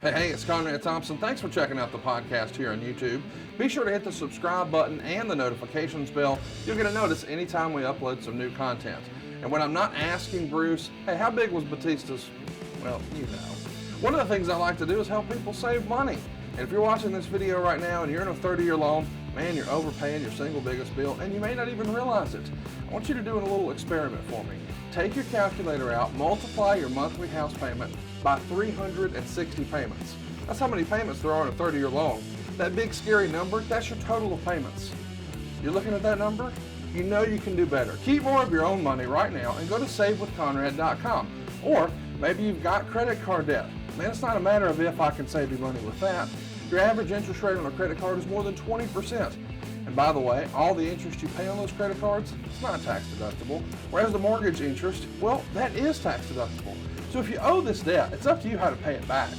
Hey, it's Conrad Thompson. Thanks for checking out the podcast here on YouTube. Be sure to hit the subscribe button and the notifications bell. You'll get a notice anytime we upload some new content. And when I'm not asking Bruce, hey, how big was Batista's? Well, you know. One of the things I like to do is help people save money. And if you're watching this video right now and you're in a 30-year loan, man, you're overpaying your single biggest bill and you may not even realize it. I want you to do a little experiment for me. Take your calculator out, multiply your monthly house payment by 360 payments. That's how many payments there are in a 30-year loan. That big scary number, that's your total of payments. You're looking at that number? You know you can do better. Keep more of your own money right now and go to savewithconrad.com. Or maybe you've got credit card debt. Man, it's not a matter of if I can save you money with that. Your average interest rate on a credit card is more than 20%. And by the way, all the interest you pay on those credit cards, it's not tax deductible. Whereas the mortgage interest, well, that is tax deductible. So if you owe this debt, it's up to you how to pay it back.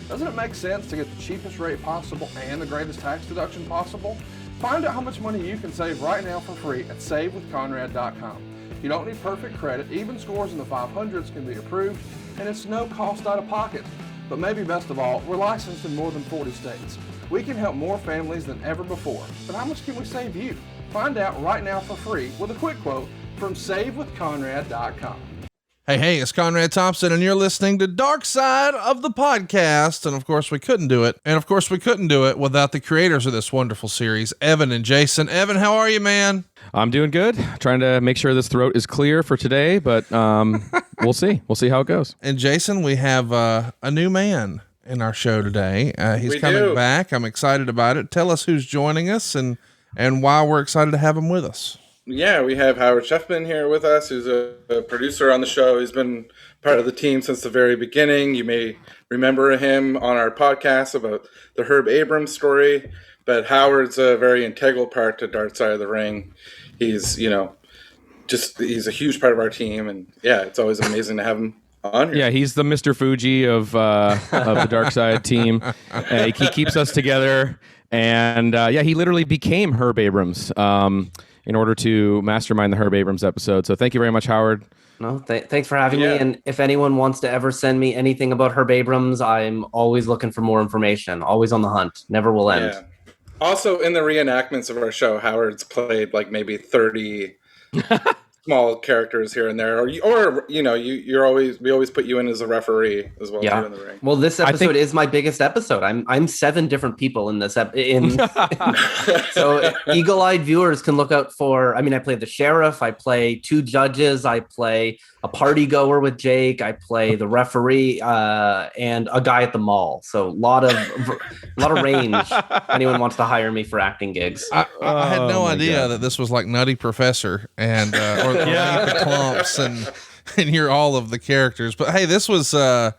Doesn't it make sense to get the cheapest rate possible and the greatest tax deduction possible? Find out how much money you can save right now for free at savewithconrad.com. You don't need perfect credit. Even scores in the 500s can be approved, and it's no cost out of pocket. But maybe best of all, we're licensed in more than 40 states. We can help more families than ever before. But how much can we save you? Find out right now for free with a quick quote from savewithconrad.com. Hey, it's Conrad Thompson, and you're listening to Dark Side of the Podcast. And of course, we couldn't do it without the creators of this wonderful series, Evan and Jason. Evan, how are you, man? I'm doing good. Trying to make sure this throat is clear for today, but we'll see. We'll see how it goes. And Jason, we have a new man in our show today. He's coming back. I'm excited about it. Tell us who's joining us and why we're excited to have him with us. Yeah, we have Howard Sheffman here with us, who's a producer on the show. He's been part of the team since the very beginning. You may remember him on our podcast about the Herb Abrams story, but Howard's a very integral part to Dark Side of the Ring. He's, he's a huge part of our team, and yeah, it's always amazing to have him on here. Yeah, he's the Mr. Fuji of the Dark Side team. He keeps us together, and he literally became Herb Abrams in order to mastermind the Herb Abrams episode. So thank you very much, Howard. No, thanks for having me. And if anyone wants to ever send me anything about Herb Abrams, I'm always looking for more information. Always on the hunt. Never will end. Yeah. Also, in the reenactments of our show, Howard's played like maybe 30 small characters here and there, we always put you in as a referee as well. Yeah. In the ring. Well, this episode is my biggest episode. I'm 7 different people in this. So eagle-eyed viewers can look out for. I mean, I play the sheriff. I play 2 judges. I play a party goer with Jake. I play the referee and a guy at the mall. So a lot of range. If anyone wants to hire me for acting gigs. I had no idea that this was like Nutty Professor and or the Clumps and you're all of the characters. But hey, this was I'm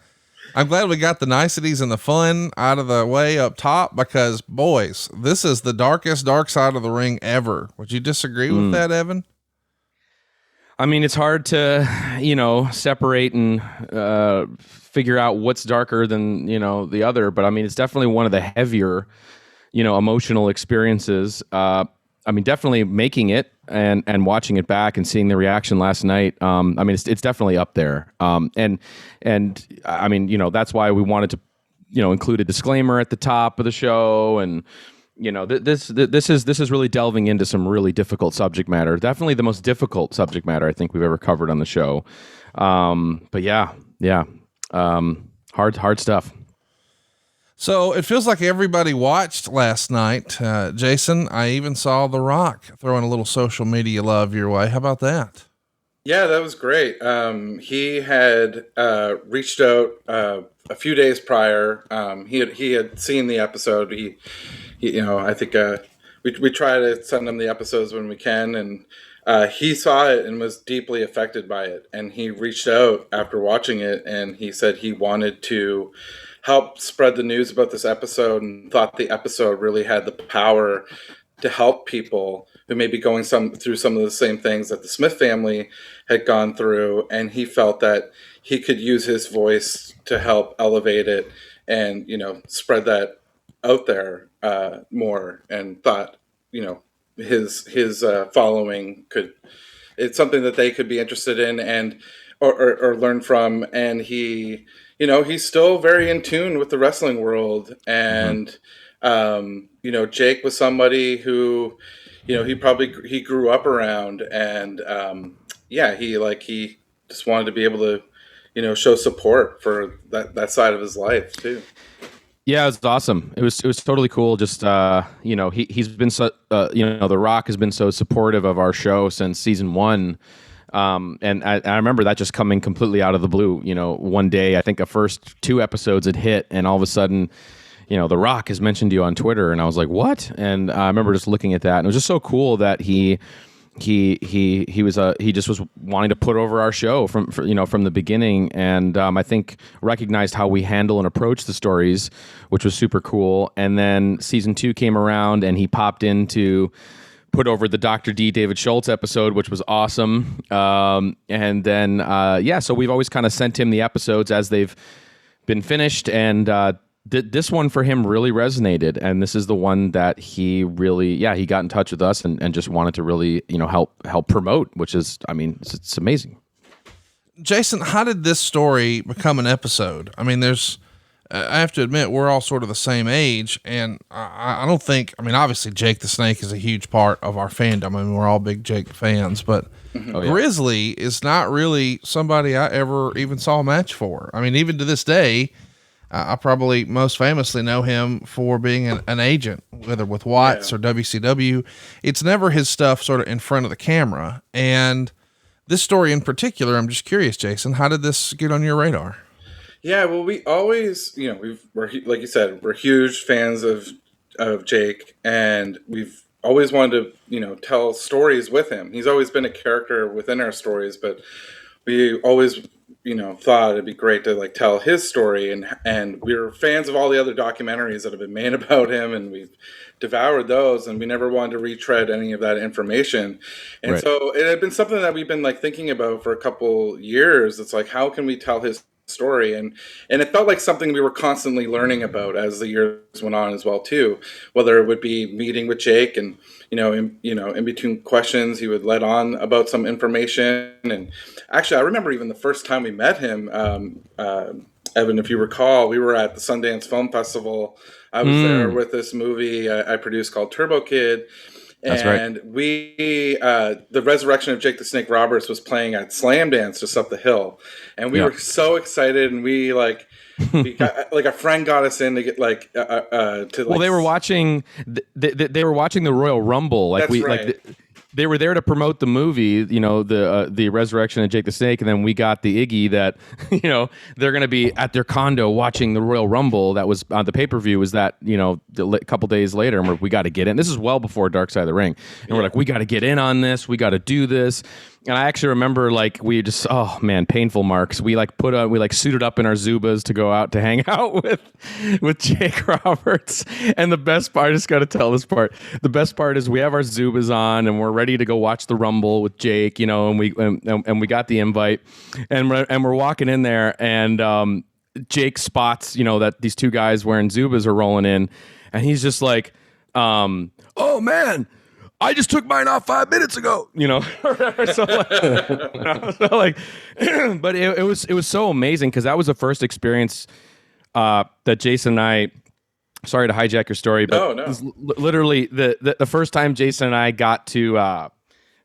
glad we got the niceties and the fun out of the way up top, because boys, this is the darkest Dark Side of the Ring ever. Would you disagree with that, Evan? I mean, it's hard to, separate and figure out what's darker than, the other. But I mean, it's definitely one of the heavier, emotional experiences. Definitely making it and watching it back and seeing the reaction last night. It's definitely up there. And that's why we wanted to, include a disclaimer at the top of the show. And, this is really delving into some really difficult subject matter. Definitely the most difficult subject matter I think we've ever covered on the show. Hard stuff. So it feels like everybody watched last night. Jason, I even saw The Rock throwing a little social media love your way. How about that? Yeah, that was great. He had reached out a few days prior. He had seen the episode. I think we try to send him the episodes when we can, and he saw it and was deeply affected by it. And he reached out after watching it, and he said he wanted to help spread the news about this episode, and thought the episode really had the power to help people who may be going through some of the same things that the Smith family had gone through. And he felt that he could use his voice to help elevate it and, spread that out there more, and thought, his following it's something that they could be interested in and or learn from. And he you know, he's still very in tune with the wrestling world. And, you know, Jake was somebody who, you know, he grew up around, and, yeah, he just wanted to be able to, you know, show support for that side of his life too. Yeah, it was awesome. It was totally cool. Just you know, he's been so you know, The Rock has been so supportive of our show since season 1. And I remember that just coming completely out of the blue. You know, one day I think the first 2 episodes had hit, and all of a sudden, you know, The Rock has mentioned you on Twitter, and I was like, what? And I remember just looking at that, and it was just so cool that he just was wanting to put over our show from the beginning, and I think recognized how we handle and approach the stories, which was super cool. And then season 2 came around, and he popped in to put over the Dr. D David Schultz episode, which was awesome. And then so we've always kind of sent him the episodes as they've been finished, and this one for him really resonated, and this is the one that he really, he got in touch with us and just wanted to really, you know, help promote, which is, I mean, it's amazing. Jason, how did this story become an episode? I mean, I have to admit, we're all sort of the same age, and I don't think, I mean, obviously Jake the Snake is a huge part of our fandom. I mean, we're all big Jake fans, but Grizzly is not really somebody I ever even saw a match for. I mean, even to this day, I probably most famously know him for being an agent, whether with Watts or WCW. It's never his stuff sort of in front of the camera. And this story in particular, I'm just curious, Jason, how did this get on your radar? Yeah, well, we always, you know, we're like you said, we're huge fans of Jake, and we've always wanted to, you know, tell stories with him. He's always been a character within our stories, but we always, you know, thought it'd be great to like tell his story, and we were fans of all the other documentaries that have been made about him, and we've devoured those, and we never wanted to retread any of that information. And so it had been something that we've been like thinking about for a couple years. It's like, how can we tell his story? And it felt like something we were constantly learning about as the years went on as well too, whether it would be meeting with Jake, and in between questions he would let on about some information. And actually I remember even the first time we met him, Evan, if you recall, we were at the Sundance Film Festival. I was there with this movie I produced called Turbo Kid. That's and right. We, the Resurrection of Jake the Snake Roberts was playing at Slam Dance just up the hill, and we were so excited, and we got, like a friend got us in to get well, they were watching they were watching the Royal Rumble, like That's right. They were there to promote the movie, you know, the Resurrection of Jake the Snake, and then we got the Iggy that, you know, they're going to be at their condo watching the Royal Rumble that was on the pay-per-view. Was that, you know, a couple days later, and we got to get in. This is well before Dark Side of the Ring, and we're like, we got to get in on this. We got to do this. And I actually remember, like, we just, oh man, painful marks. We suited up in our Zubas to go out to hang out with Jake Roberts. And the best part, I just got to tell this part. The best part is we have our Zubas on, and we're ready to go watch the Rumble with Jake, you know, and we got the invite, and we're walking in there, and Jake spots, you know, that these 2 guys wearing Zubas are rolling in, and he's just like, oh man, I just took mine off 5 minutes ago, you know. So like, but it was so amazing, because that was the first experience that Jason and I. Sorry to hijack your story, but no. It was literally the first time Jason and I got to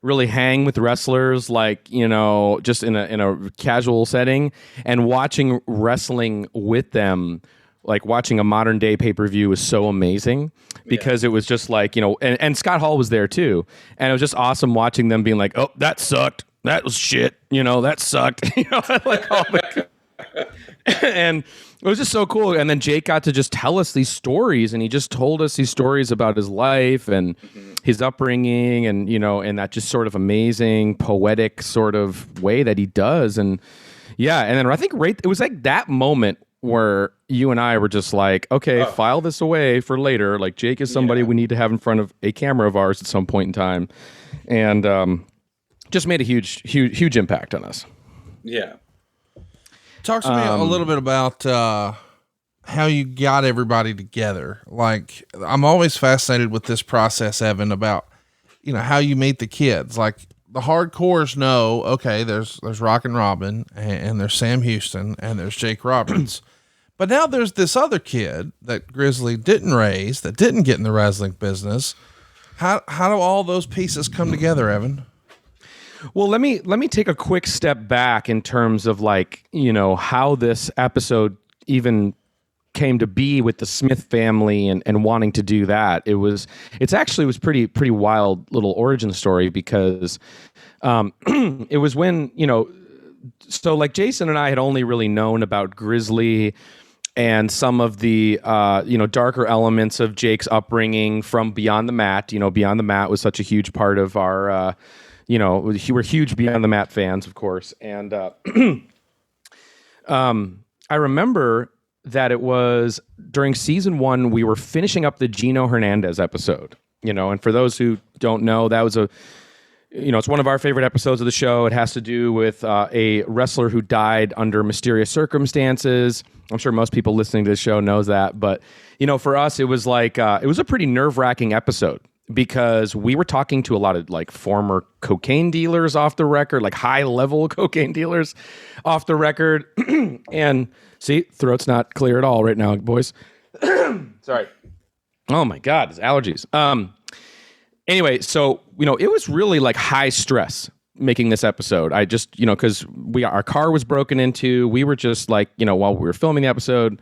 really hang with wrestlers, like, you know, just in a casual setting, and watching wrestling with them. Like, watching a modern day pay-per-view was so amazing, because it was just like, you know, and Scott Hall was there too. And it was just awesome watching them being like, oh, that sucked. That was shit. You know, that sucked. You know, like all the, and it was just so cool. And then Jake got to just tell us these stories, and he just told us these stories about his life and his upbringing, and, you know, and that just sort of amazing poetic sort of way that he does. And and then I think it was like that moment where you and I were just like, okay, file this away for later. Like, Jake is somebody we need to have in front of a camera of ours at some point in time. And just made a huge impact on us. Yeah. Talk to me a little bit about how you got everybody together. Like, I'm always fascinated with this process, Evan, about, you know, how you meet the kids. Like, the hardcores know, okay, there's Rockin' Robin and there's Sam Houston and there's Jake Roberts. But now there's this other kid that Grizzly didn't raise, that didn't get in the wrestling business. How do all those pieces come together, Evan? Well, let me take a quick step back in terms of like, how this episode even came to be with the Smith family and wanting to do that. It was pretty wild little origin story because it was when, so like Jason and I had only really known about Grizzly and some of the darker elements of Jake's upbringing from Beyond the Mat. Beyond the Mat was such a huge part of our we're huge Beyond the Mat fans, of course. And I remember that it was during season 1, we were finishing up the Gino Hernandez episode, and for those who don't know, that was it's one of our favorite episodes of the show. It has to do with a wrestler who died under mysterious circumstances. I'm sure most people listening to this show knows that, but for us, it was like it was a pretty nerve-wracking episode because we were talking to a lot of like former cocaine dealers off the record, like high-level cocaine dealers off the record, and see, throat's not clear at all right now, boys. Sorry. Oh my God, it's allergies. Anyway, so, it was really like high stress making this episode. I just, because our car was broken into. We were just like, while we were filming the episode,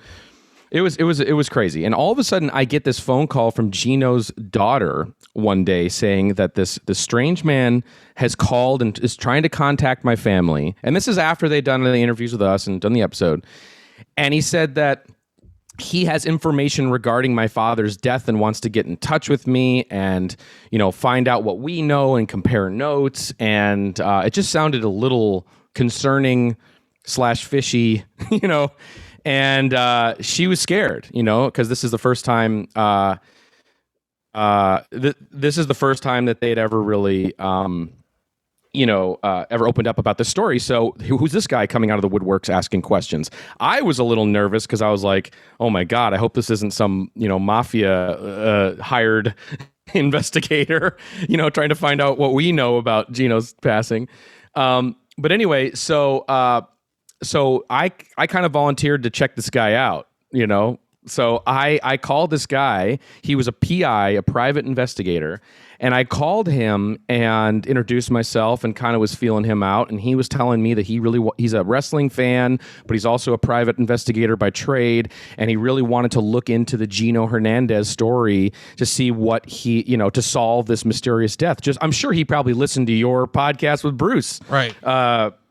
it was crazy. And all of a sudden I get this phone call from Gino's daughter one day saying that this strange man has called and is trying to contact my family. And this is after they'd done the interviews with us and done the episode. And he said that he has information regarding my father's death and wants to get in touch with me and, find out what we know and compare notes. And it just sounded a little concerning / fishy, and she was scared, because this is the first time this is the first time that they'd ever really ever opened up about this story. So who's this guy coming out of the woodworks asking questions? I was a little nervous because I was like, oh my God, I hope this isn't some, mafia hired investigator, trying to find out what we know about Gino's passing. But anyway, so I kind of volunteered to check this guy out, So I called this guy. He was a PI, a private investigator. And I called him and introduced myself and kind of was feeling him out. And he was telling me that he's a wrestling fan, but he's also a private investigator by trade. And he really wanted to look into the Gino Hernandez story to see what to solve this mysterious death. I'm sure he probably listened to your podcast with Bruce. Right.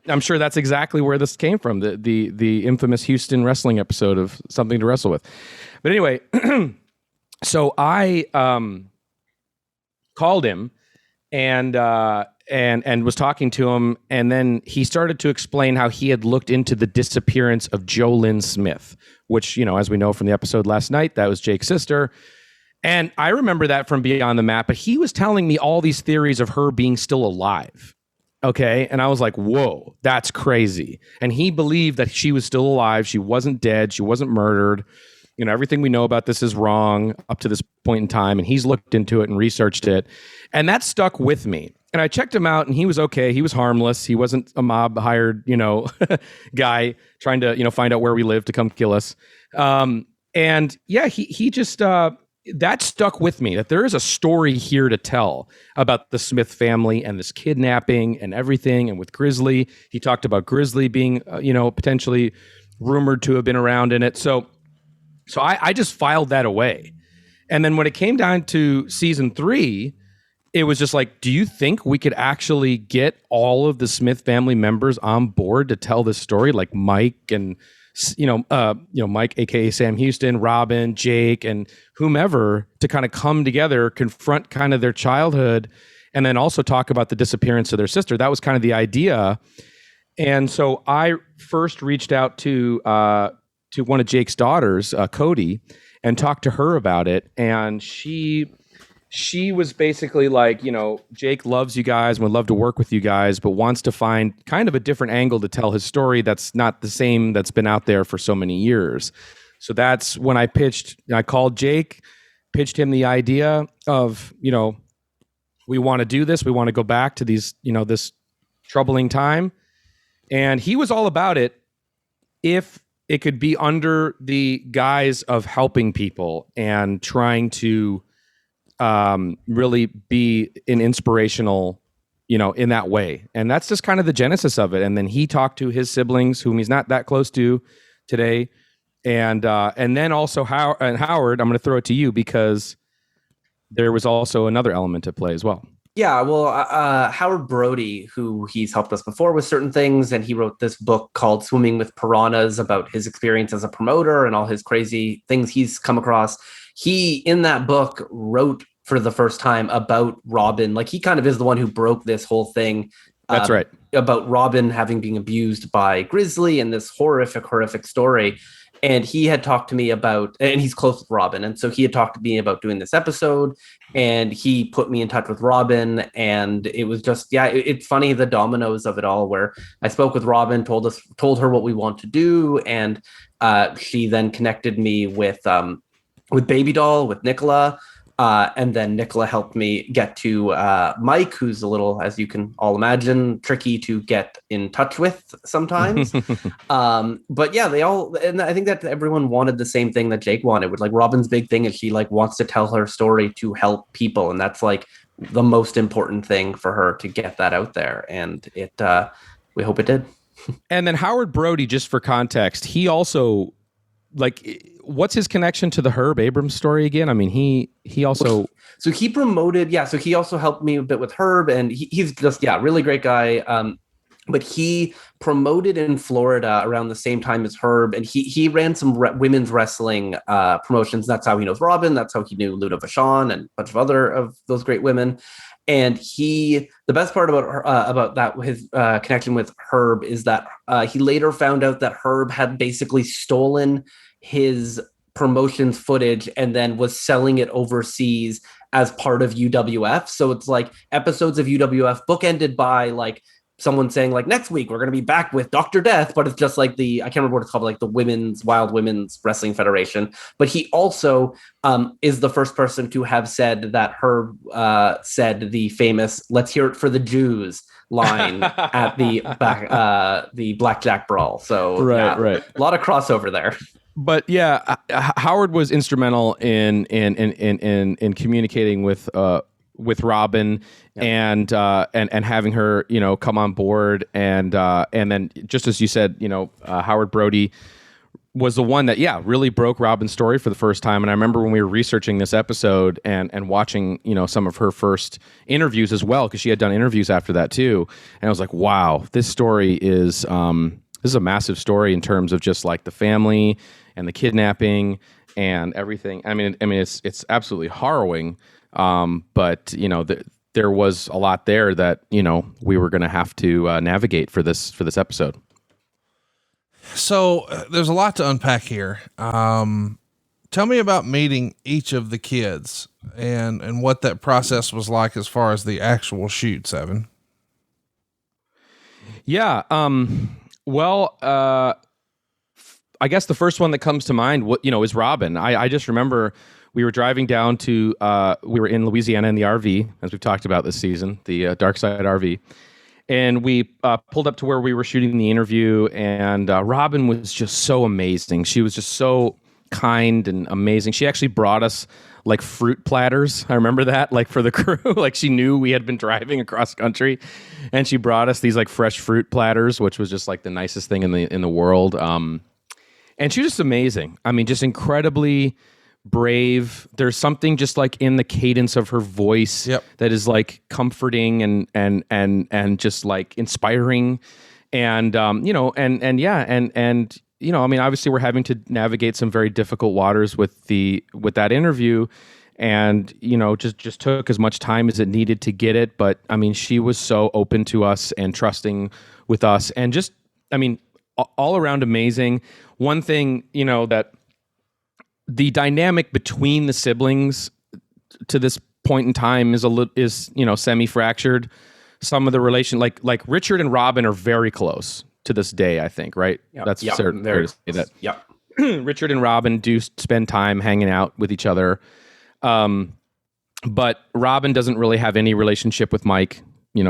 I'm sure that's exactly where this came from, the infamous Houston wrestling episode of Something to Wrestle With. But anyway, so I called him and was talking to him, and then he started to explain how he had looked into the disappearance of Lynn Smith, which, as we know from the episode last night, that was Jake's sister. And I remember that from Beyond the Map, but he was telling me all these theories of her being still alive. Okay. And I was like, whoa, that's crazy. And he believed that she was still alive. She wasn't dead. She wasn't murdered. Everything we know about this is wrong up to this point in time. And he's looked into it and researched it. And that stuck with me. And I checked him out and he was okay. He was harmless. He wasn't a mob hired, guy trying to, find out where we live to come kill us. And yeah, he just, that stuck with me, that there is a story here to tell about the Smith family and this kidnapping and everything. And with Grizzly, he talked about Grizzly being, potentially rumored to have been around in it. So I just filed that away. And then when it came down to season 3, it was just like, do you think we could actually get all of the Smith family members on board to tell this story? Like Mike and, Mike, aka Sam Houston, Robin, Jake, and whomever, to kind of come together, confront kind of their childhood, and then also talk about the disappearance of their sister. That was kind of the idea. And so I first reached out to one of Jake's daughters, Cody, and talked to her about it. And she was basically like, Jake loves you guys, would love to work with you guys, but wants to find kind of a different angle to tell his story that's not the same that's been out there for so many years. So that's when I called Jake, pitched him the idea of, we want to do this. We want to go back to these, this troubling time. And he was all about it if it could be under the guise of helping people and trying to really be an inspirational, in that way. And that's just kind of the genesis of it. And then he talked to his siblings, whom he's not that close to today. And then also Howard, I'm going to throw it to you because there was also another element at play as well. Yeah, well, Howard Brody, who he's helped us before with certain things, and he wrote this book called Swimming with Piranhas about his experience as a promoter and all his crazy things he's come across. He, in that book, wrote for the first time about Robin. Like, he kind of is the one who broke this whole thing. That's right. About Robin having been abused by Grizzly and this horrific story. And he had talked to me about, and he's close with Robin. And so he had talked to me about doing this episode, and he put me in touch with Robin. And it was just, it's funny, the dominoes of it all, where I spoke with Robin, told her what we want to do. And she then connected me with Baby Doll, with Nicola. And then Nicola helped me get to Mike, who's a little, as you can all imagine, tricky to get in touch with sometimes. But yeah, and I think that everyone wanted the same thing that Jake wanted. With like Robin's big thing is she like wants to tell her story to help people, and that's like the most important thing for her to get that out there. And we hope it did. And then Howard Brody, just for context, he also, like, what's his connection to the Herb Abrams story again? I mean, he also... So he promoted, so he also helped me a bit with Herb, and he's just, really great guy. But he promoted in Florida around the same time as Herb, and he ran some women's wrestling promotions. That's how he knows Robin. That's how he knew Luna Vachon and a bunch of other of those great women. And the best part about that, his connection with Herb, is that he later found out that Herb had basically stolen his promotions footage and then was selling it overseas as part of UWF. So it's like episodes of UWF bookended by like someone saying like, next week we're going to be back with Dr. Death, but it's just like I can't remember what it's called, like the Wild Women's Wrestling Federation. But he also is the first person to have said that Herb said the famous "Let's hear it for the Jews" line at the Blackjack Brawl. So right. A lot of crossover there. But yeah, Howard was instrumental in communicating with Robin and having her, come on board, and then just as you said, Howard Brody was the one that really broke Robin's story for the first time. And I remember when we were researching this episode and watching some of her first interviews as well, because she had done interviews after that too, and I was like, wow, this story is this is a massive story in terms of just like the family and the kidnapping and everything. I mean, it's absolutely harrowing. But there was a lot there that, we were going to have to navigate for this episode. So there's a lot to unpack here. Tell me about meeting each of the kids and what that process was like as far as the actual shoots, Evan. Yeah. Well, I guess the first one that comes to mind, is Robin. I just remember we were driving down to, we were in Louisiana in the RV, as we've talked about this season, the Dark Side RV. And we pulled up to where we were shooting the interview, and Robin was just so amazing. She was just so kind and amazing. She actually brought us like fruit platters. I remember that, like for the crew. Like she knew we had been driving across country, and she brought us these like fresh fruit platters, which was just like the nicest thing in the world. And she was just amazing. I mean, just incredibly brave. There's something just like in the cadence of her voice that is like comforting and just like inspiring. And I mean, obviously we're having to navigate some very difficult waters with that interview, and just took as much time as it needed to get it. But I mean, she was so open to us and trusting with us, and just, I mean, all around amazing. One thing, that the dynamic between the siblings to this point in time is semi-fractured. Some of the relation, like Richard and Robin are very close to this day, I think, right? Yep. That's fair to say that. Yep. Richard and Robin do spend time hanging out with each other. but Robin doesn't really have any relationship with Mike,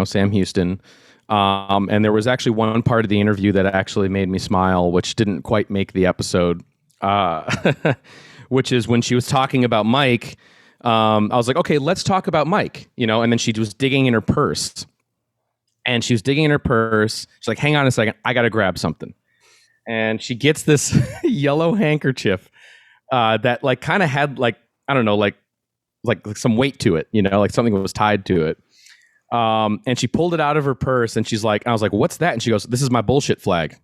Sam Houston. And there was actually one part of the interview that actually made me smile, which didn't quite make the episode, which is when she was talking about Mike. I was like, okay, let's talk about Mike, and then she was digging in her purse. And she was digging in her purse. She's like, hang on a second, I got to grab something. And she gets this yellow handkerchief that like kind of had like, I don't know, like some weight to it, like something was tied to it. And she pulled it out of her purse and she's like, I was like, what's that? And she goes, this is my bullshit flag.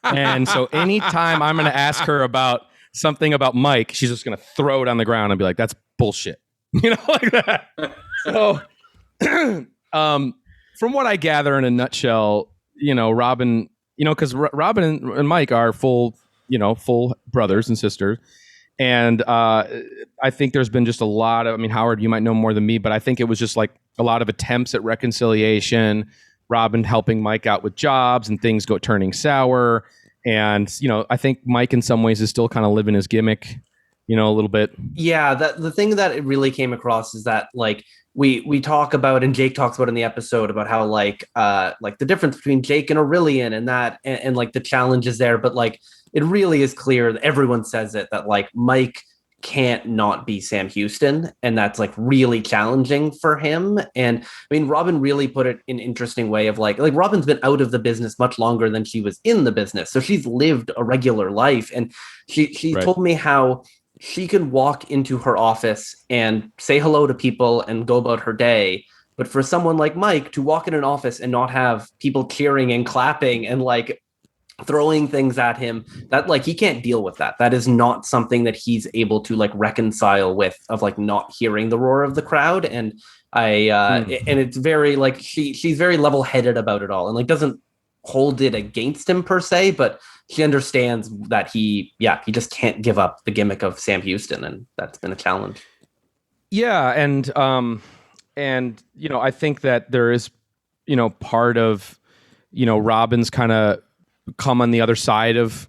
And so anytime I'm going to ask her about something about Mike, she's just going to throw it on the ground and be like, that's bullshit. Like that. So, from what I gather in a nutshell, Robin, because Robin and Mike are full brothers and sisters. And I think there's been just a lot of, Howard, you might know more than me, but I think it was just like a lot of attempts at reconciliation, Robin helping Mike out with jobs and things turning sour. And, I think Mike in some ways is still kind of living his gimmick, a little bit. Yeah, the thing that it really came across is that like we talk about, and Jake talks about in the episode about how like the difference between Jake and Aurelian and that and like the challenges there, but like it really is clear that everyone says it that like Mike can't not be Sam Houston, and that's like really challenging for him. And Robin really put it in an interesting way of like Robin's been out of the business much longer than she was in the business, so she's lived a regular life, and she Right. told me how she can walk into her office and say hello to people and go about her day. But for someone like Mike to walk in an office and not have people cheering and clapping and like throwing things at him, that like he can't deal with that. That is not something that he's able to like reconcile with, of like not hearing the roar of the crowd. And and it's very like she's very level-headed about it all and like doesn't hold it against him per se, but she understands that he just can't give up the gimmick of Sam Houston, and that's been a challenge. Yeah, and I think that there is part of Robin's kind of come on the other side of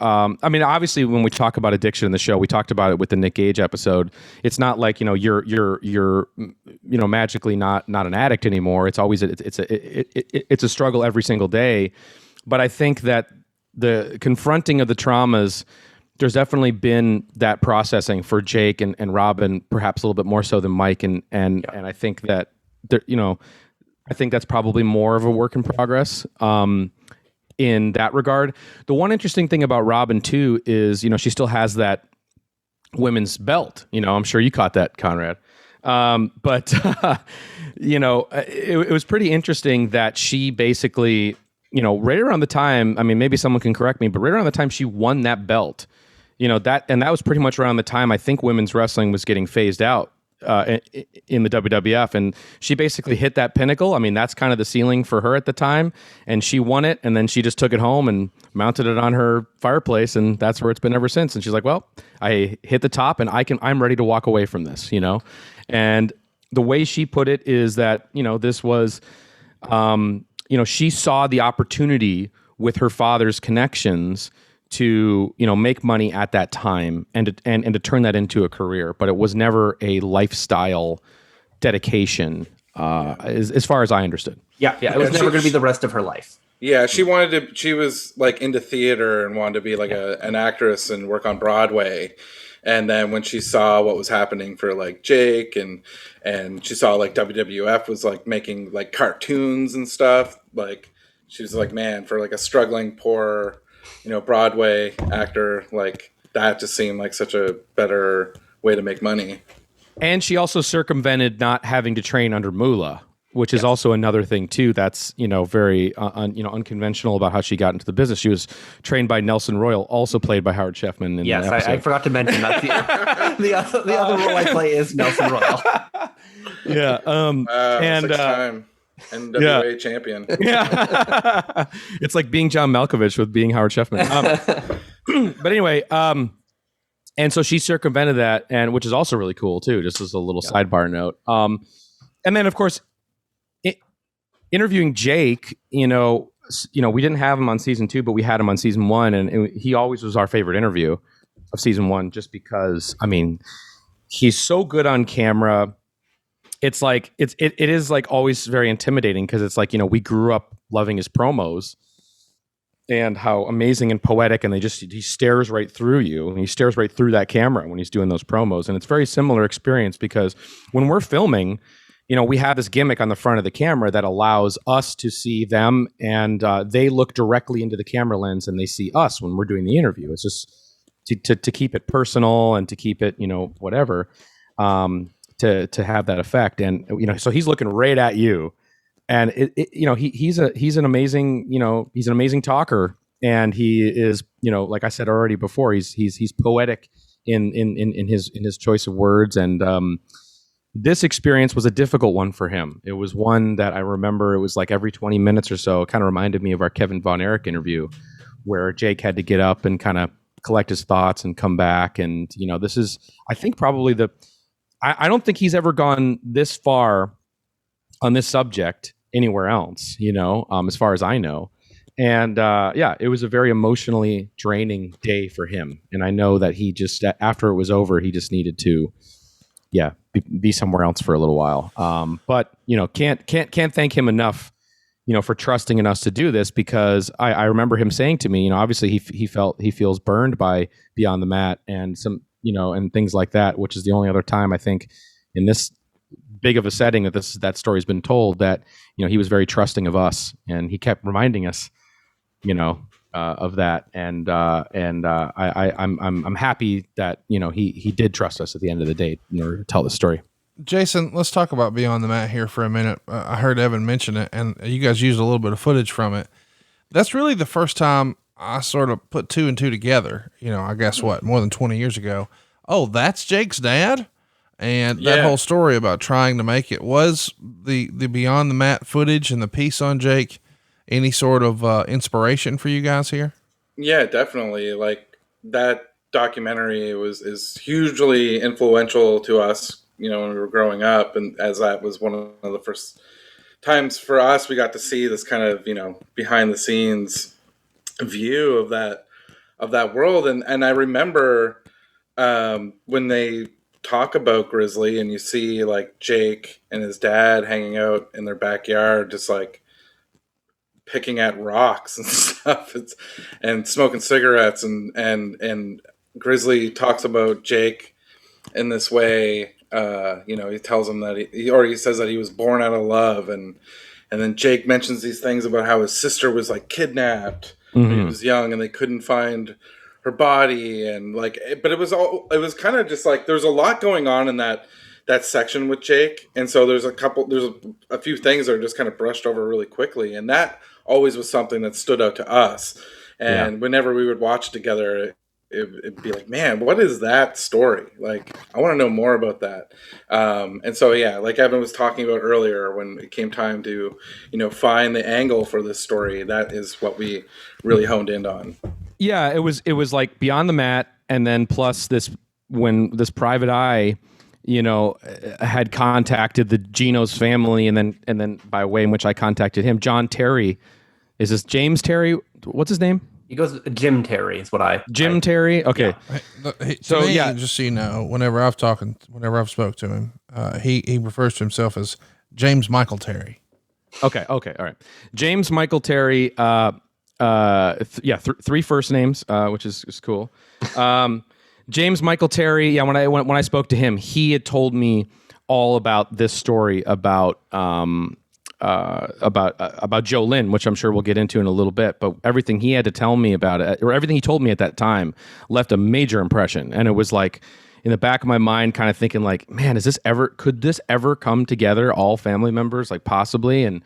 obviously when we talk about addiction in the show, we talked about it with the Nick Gage episode. It's not like you're magically not an addict anymore. It's always it's a struggle every single day. But I think that the confronting of the traumas, there's definitely been that processing for Jake and Robin, perhaps a little bit more so than Mike, and I think that I think that's probably more of a work in progress in that regard. The one interesting thing about Robin too is she still has that women's belt. I'm sure you caught that, Conrad. But it was pretty interesting that she basically, right around the time, maybe someone can correct me, but right around the time she won that belt, that was pretty much around the time I think women's wrestling was getting phased out in the WWF, and she basically hit that pinnacle. That's kind of the ceiling for her at the time, and she won it, and then she just took it home and mounted it on her fireplace, and that's where it's been ever since. And she's like, well, I hit the top, and I'm ready to walk away from this, And the way she put it is that, this was, she saw the opportunity with her father's connections to make money at that time and to turn that into a career, but it was never a lifestyle dedication, as far as I understood. Yeah, it was never going to be the rest of her life. Yeah, she was like into theater and wanted to be like an actress and work on Broadway. And then when she saw what was happening for like Jake and she saw like WWF was like making like cartoons and stuff, like she was like, man, for like a struggling poor Broadway actor, like that just seemed like such a better way to make money. And she also circumvented not having to train under Moolah, which is also another thing too. That's very unconventional about how she got into the business. She was trained by Nelson Royal, also played by Howard Sheffman. In yes, I forgot to mention that the other role I play is Nelson Royal. Yeah, and six-time NWA champion. Yeah, it's like being John Malkovich with being Howard Sheffman. But anyway, and so she circumvented that, and which is also really cool too. Just as a little sidebar note. And then of course, interviewing Jake, we didn't have him on season 2, but we had him on season 1, and he always was our favorite interview of season 1, just because He's so good on camera. It's like it is like always very intimidating because it's like, we grew up loving his promos and how amazing and poetic, and he stares right through you, and he stares right through that camera when he's doing those promos. And it's a very similar experience because when we're filming, we have this gimmick on the front of the camera that allows us to see them, and they look directly into the camera lens and they see us when we're doing the interview. It's just to keep it personal and to keep it, whatever. To have that effect, and so he's looking right at you, and he's an amazing talker, and he is, like I said already before, he's poetic in his choice of words, and this experience was a difficult one for him. It was one that I remember. It was like every 20 minutes or so. It kind of reminded me of our Kevin Von Erich interview, where Jake had to get up and kind of collect his thoughts and come back, and this is, I think, probably I don't think he's ever gone this far on this subject anywhere else, as far as I know. And it was a very emotionally draining day for him. And I know that he just, after it was over, he just needed to, be somewhere else for a little while. But can't thank him enough, for trusting in us to do this, because I remember him saying to me, obviously he feels burned by Beyond the Mat and some, and things like that, which is the only other time I think in this big of a setting that story's been told that, he was very trusting of us, and he kept reminding us, of that. And I'm happy that, he did trust us at the end of the day in order to tell the story. Jason, let's talk about Beyond the Mat here for a minute. I heard Evan mention it, and you guys used a little bit of footage from it. That's really the first time I sort of put two and two together, I guess more than 20 years ago. Oh, that's Jake's dad. And that whole story about trying to make it, was the Beyond the Mat footage and the piece on Jake any sort of inspiration for you guys here? Yeah, definitely. Like, that documentary is hugely influential to us, when we were growing up. And as that was one of the first times for us, we got to see this kind of, behind the scenes view of that world. And I remember when they talk about Grizzly and you see like Jake and his dad hanging out in their backyard, just like picking at rocks and stuff, and smoking cigarettes, and Grizzly talks about Jake in this way. He tells him that he says that he was born out of love, and then Jake mentions these things about how his sister was like kidnapped when he was young, and they couldn't find her body, and but it was kind of just like, there's a lot going on in that section with Jake, and so there's a few things that are just kind of brushed over really quickly, and that always was something that stood out to us. And whenever we would watch together, it'd be like, man, what is that story? Like, I want to know more about that. And so, like Evan was talking about earlier, when it came time to, find the angle for this story, that is what we really honed in on. Yeah, it was like Beyond the Mat, and then plus when this private eye, had contacted the Geno's family, and then by way in which I contacted him, John Terry. Is this James Terry? What's his name? He goes Jim Terry is what Jim Terry. Okay. Yeah. So just so you know, whenever I've spoke to him, he refers to himself as James Michael Terry. Okay. All right. James Michael Terry. Three first names, which is cool. James Michael Terry. Yeah. When I spoke to him, he had told me all about this story about Joe Lynn, which I'm sure we'll get into in a little bit, but everything he had to tell me about it, or everything he told me at that time, left a major impression. And it was like in the back of my mind, kind of thinking like, man, could this ever come together, all family members, like possibly? And,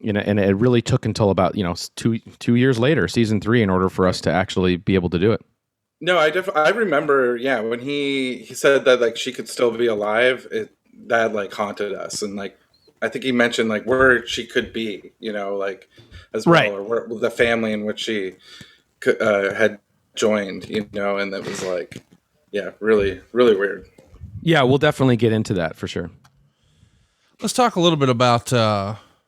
and it really took until about, 2 years later, season 3, in order for us to actually be able to do it. No, I remember, when he said that like she could still be alive, that like haunted us. And like, I think he mentioned like where she could be, as well, right, or where the family in which she had joined, and that was like, really, really weird. Yeah, we'll definitely get into that for sure. Let's talk a little bit about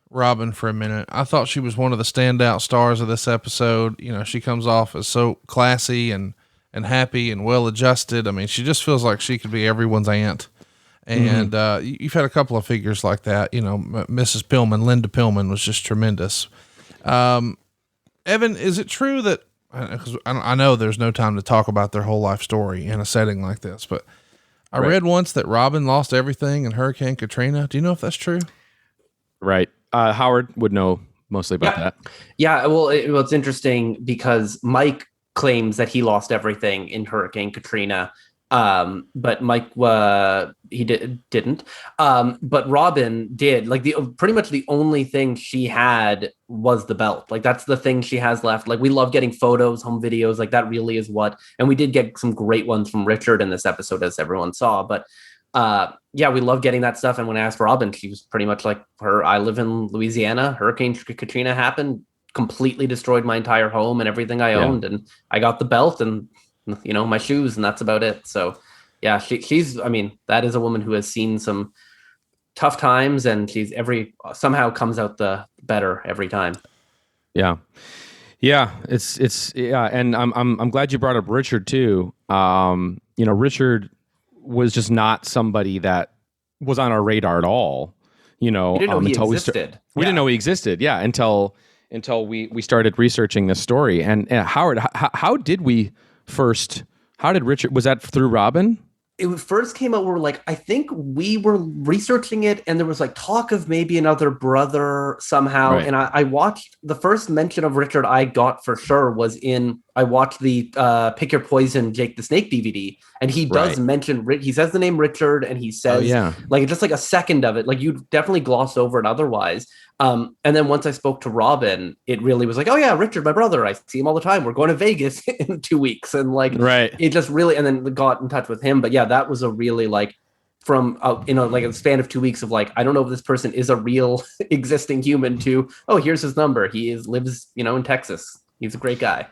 Robin for a minute. I thought she was one of the standout stars of this episode. She comes off as so classy and and happy and well adjusted. I mean, she just feels like she could be everyone's aunt. And you've had a couple of figures like that. Mrs. Pillman, Linda Pillman was just tremendous. Evan, is it true that, because I know there's no time to talk about their whole life story in a setting like this, but I read once that Robin lost everything in Hurricane Katrina. Do you know if that's true? Right. Howard would know mostly about that. Yeah. Well, it's interesting because Mike claims that he lost everything in Hurricane Katrina. But Mike, he didn't. But Robin did. Like pretty much the only thing she had was the belt. Like that's the thing she has left. Like we love getting photos, home videos. Like that really is what. And we did get some great ones from Richard in this episode, as everyone saw. But yeah, we love getting that stuff. And when I asked Robin, she was pretty much like I live in Louisiana. Hurricane Katrina happened, completely destroyed my entire home and everything I owned. And I got the belt and my shoes, and that's about it. So yeah, she's, I mean, that is a woman who has seen some tough times, and she's somehow comes out the better every time. Yeah. Yeah. It's yeah. And I'm glad you brought up Richard too. Richard was just not somebody that was on our radar at all, we didn't know he existed. We didn't know he existed. Yeah. Until we started researching this story. And Howard, how did Richard, was that through Robin? It first came out, I think we were researching it, and there was talk of maybe another brother somehow. Right. And I watched the first mention of Richard I got for sure I watched the Pick Your Poison Jake the Snake DVD, and he does mention, he says the name Richard, and he says, just a second of it. Like you definitely gloss over it otherwise. And then once I spoke to Robin, it really was oh yeah, Richard, my brother, I see him all the time. We're going to Vegas in 2 weeks. And it just really, and then got in touch with him. But yeah, that was a really from, a span of 2 weeks of I don't know if this person is a real existing human to, oh, here's his number. He lives, in Texas. He's a great guy.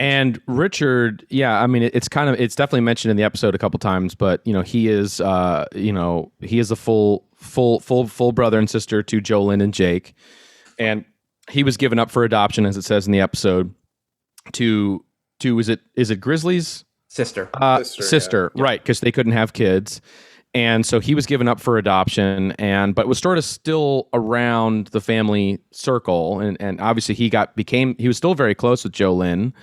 And Richard, yeah, I mean, it's definitely mentioned in the episode a couple times, but he is a full brother and sister to Joe, Lynn, and Jake, and he was given up for adoption, as it says in the episode, to is it Grizzly's sister, sister, yeah. Right? Because they couldn't have kids, and so he was given up for adoption, but was sort of still around the family circle, and obviously he was still very close with Joe, Lynn.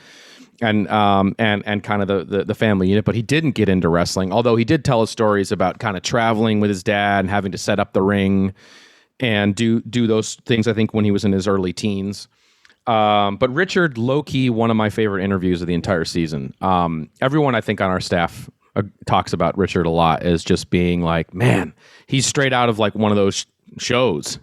And kind of the family unit, but he didn't get into wrestling. Although he did tell us stories about kind of traveling with his dad and having to set up the ring and do those things. I think when he was in his early teens. But Richard, low-key, one of my favorite interviews of the entire season. Everyone I think on our staff talks about Richard a lot as just being man, he's straight out of one of those shows,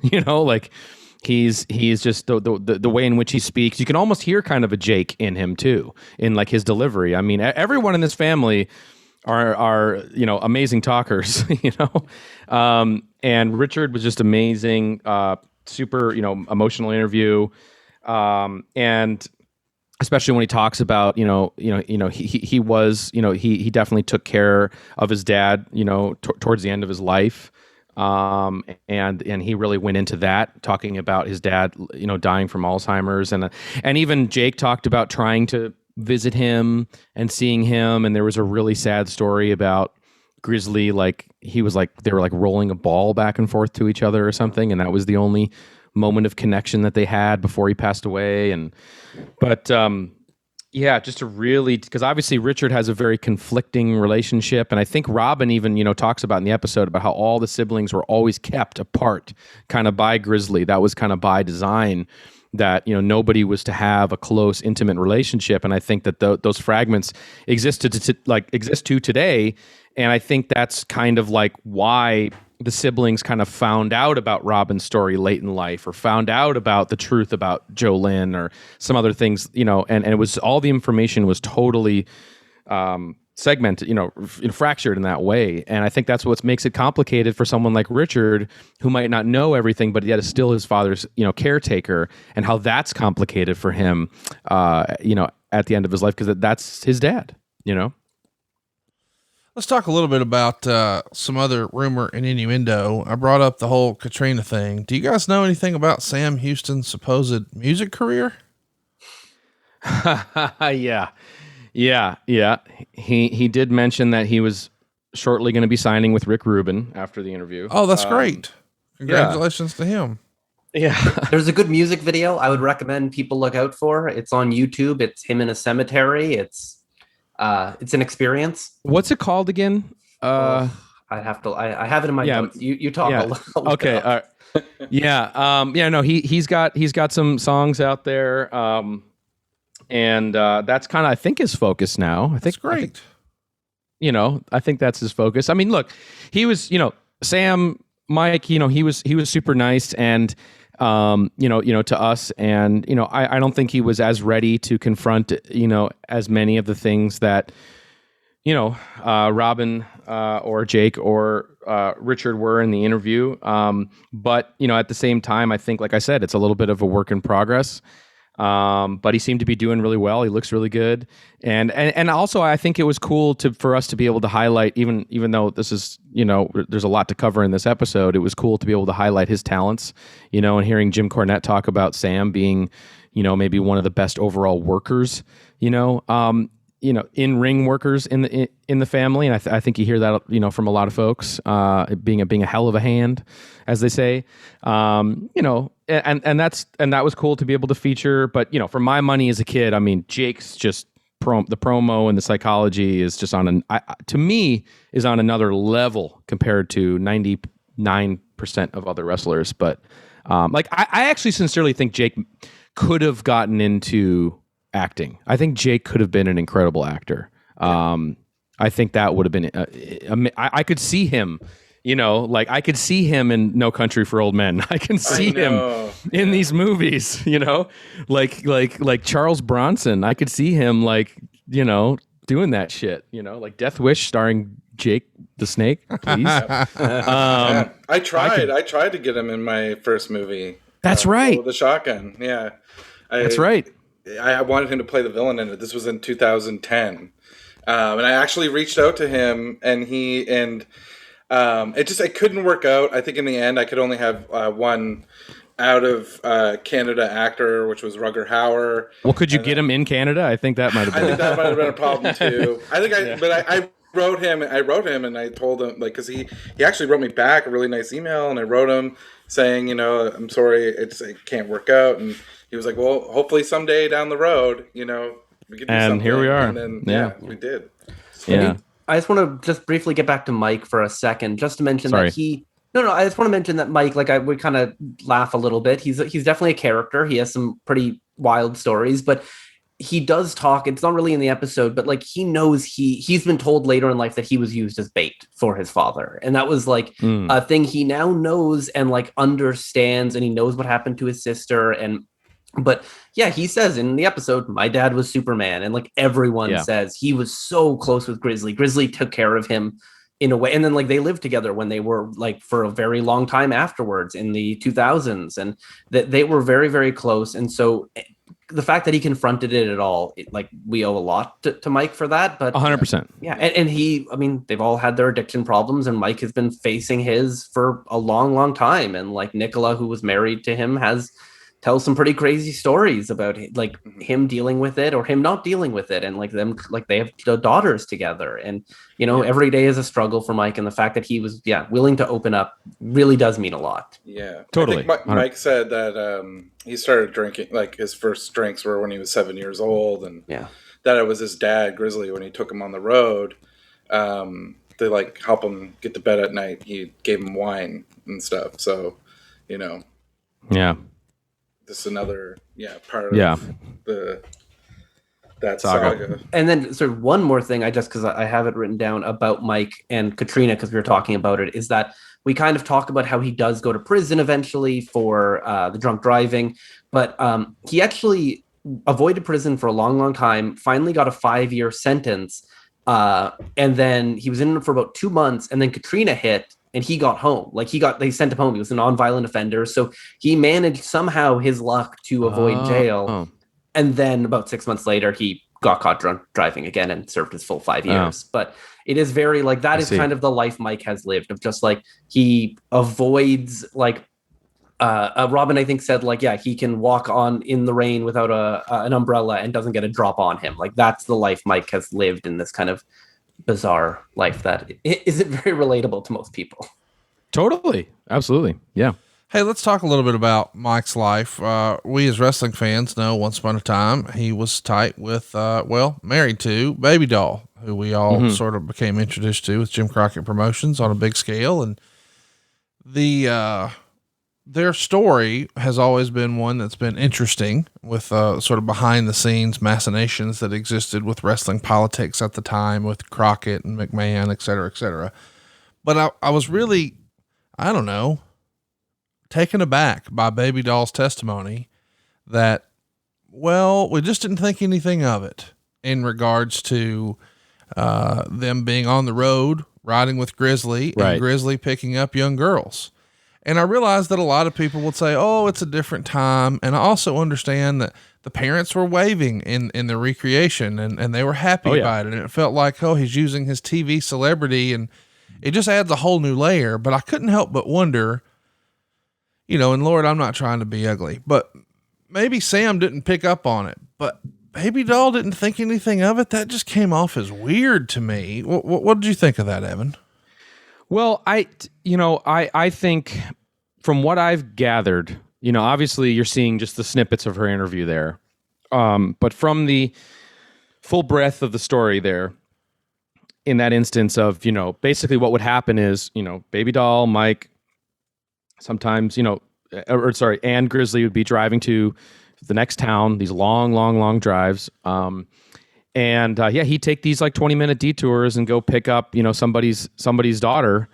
He's just the way in which he speaks. You can almost hear kind of a Jake in him too, in his delivery. I mean, everyone in this family are amazing talkers, and Richard was just amazing, super emotional interview, and especially when he talks about he definitely took care of his dad towards the end of his life. And he really went into that, talking about his dad, dying from Alzheimer's, and even Jake talked about trying to visit him and seeing him, and there was a really sad story about Grizzly, they were rolling a ball back and forth to each other or something, and that was the only moment of connection that they had before he passed away, yeah, just because obviously Richard has a very conflicting relationship. And I think Robin even, talks about in the episode about how all the siblings were always kept apart kind of by Grizzly. That was kind of by design, that, nobody was to have a close, intimate relationship. And I think that those fragments exist to today. And I think that's kind of why the siblings kind of found out about Robin's story late in life, or found out about the truth about Joe, Lynn, or some other things, and it was, all the information was totally segmented, fractured in that way. And I think that's what makes it complicated for someone like Richard, who might not know everything, but yet is still his father's, caretaker, and how that's complicated for him, at the end of his life, because that's his dad, Let's talk a little bit about some other rumor and innuendo. I brought up the whole Katrina thing. Do you guys know anything about Sam Houston's supposed music career? Yeah. Yeah. He did mention that he was shortly going to be signing with Rick Rubin after the interview. Oh, that's great. Congratulations to him. Yeah. There's a good music video I would recommend people look out for. It's on YouTube. It's him in a cemetery. It's an experience. What's it called again? I have to. I have it in my notes. You talk. Yeah. Okay. All right. Yeah. No. He's got some songs out there. And that's kind of, I think, his focus now. I think that's great. I think that's his focus. I mean, look, he was, Sam, Mike, he was super nice and, to us. And, I don't think he was as ready to confront, as many of the things that, Robin or Jake or Richard were in the interview. But, at the same time, I think, like I said, it's a little bit of a work in progress. But he seemed to be doing really well. He looks really good. And also I think it was cool for us to be able to highlight, even though this is, there's a lot to cover in this episode, it was cool to be able to highlight his talents, and hearing Jim Cornette talk about Sam being, maybe one of the best overall workers, in-ring workers in the family. And I think you hear that, from a lot of folks, being a hell of a hand, as they say, and that was cool to be able to feature. But, for my money as a kid, I mean, Jake's just the promo and the psychology is just to me is on another level compared to 99% of other wrestlers. But, I actually sincerely think Jake could have gotten into acting. I think Jake could have been an incredible actor. I think that would have been, I could see him, I could see him in No Country for Old Men. I can see him in these movies, like Charles Bronson. I could see him doing that shit, like Death Wish starring Jake the Snake, please. I tried to get him in my first movie. That's right. The Shotgun. Yeah. That's right. I wanted him to play the villain in it. This was in 2010. And I actually reached out to him and it couldn't work out. I think in the end I could only have one out of Canada actor, which was Rugger Hauer. Well, could you get him in Canada? I think that might have been. I think that might have been a problem too. I wrote him and I told him, because he actually wrote me back a really nice email, and I wrote him saying, I'm sorry, it can't work out. And he was like, well, hopefully someday down the road, we could do something. And here we are. And then, we did. So, yeah. I just want to just briefly get back to Mike for a second, just to mention that I just want to mention that Mike, I would kind of laugh a little bit. He's definitely a character. He has some pretty wild stories, but he does talk. It's not really in the episode, but he knows he's been told later in life that he was used as bait for his father. And that was a thing he now knows and understands, and he knows what happened to his sister. But yeah, he says in the episode, my dad was Superman. And everyone says he was so close with Grizzly. Grizzly took care of him in a way. And then they lived together when they were for a very long time afterwards in the 2000s. And that they were very, very close. And so the fact that he confronted it at all, we owe a lot to Mike for that. But 100%. Yeah. And they've all had their addiction problems, and Mike has been facing his for a long, long time. And Nicola, who was married to him, tells some pretty crazy stories about him dealing with it or him not dealing with it. And they have daughters together, and, every day is a struggle for Mike. And the fact that he was, willing to open up really does mean a lot. Yeah, totally. I think Mike said that he started drinking, his first drinks were when he was 7 years old. And that it was his dad, Grizzly, when he took him on the road, to help him get to bed at night. He gave him wine and stuff. So, yeah. This is another part of that saga. And then one more thing, because I have it written down about Mike and Katrina, because we were talking about it, is that we kind of talk about how he does go to prison eventually for the drunk driving, but he actually avoided prison for a long, long time, finally got a 5-year sentence, and then he was in it for about 2 months, and then Katrina hit, and he got home. They sent him home. He was a nonviolent offender. So he managed somehow his luck to avoid jail. And then about 6 months later, he got caught drunk driving again and served his full 5 years. But it is very that is kind of the life Mike has lived, of just he avoids Robin, I think, said like, yeah, he can walk on in the rain without an umbrella and doesn't get a drop on him. Like that's the life Mike has lived in, this kind of bizarre life that isn't very relatable to most people. Totally. Absolutely. Yeah. Hey, let's talk a little bit about Mike's life. We as wrestling fans know once upon a time he was tight with, married to Baby Doll, who we all sort of became introduced to with Jim Crockett Promotions on a big scale. And their story has always been one that's been interesting with sort of behind the scenes machinations that existed with wrestling politics at the time with Crockett and McMahon, et cetera, et cetera. But I was really, I don't know, taken aback by Baby Doll's testimony that, well, we just didn't think anything of it in regards to them being on the road, riding with Grizzly, and Grizzly picking up young girls. And I realized that a lot of people would say, oh, it's a different time. And I also understand that the parents were waving in the recreation and they were happy about it. And it felt like, oh, he's using his TV celebrity, and it just adds a whole new layer. But I couldn't help but wonder, and Lord, I'm not trying to be ugly, but maybe Sam didn't pick up on it, but Baby Doll didn't think anything of it. That just came off as weird to me. What did you think of that, Evan? Well, I think from what I've gathered, obviously you're seeing just the snippets of her interview there. But from the full breadth of the story there, in that instance of, basically what would happen is, Baby Doll, Mike, sometimes, and Grizzly would be driving to the next town, these long drives. He'd take these like 20-minute detours and go pick up, somebody's daughter,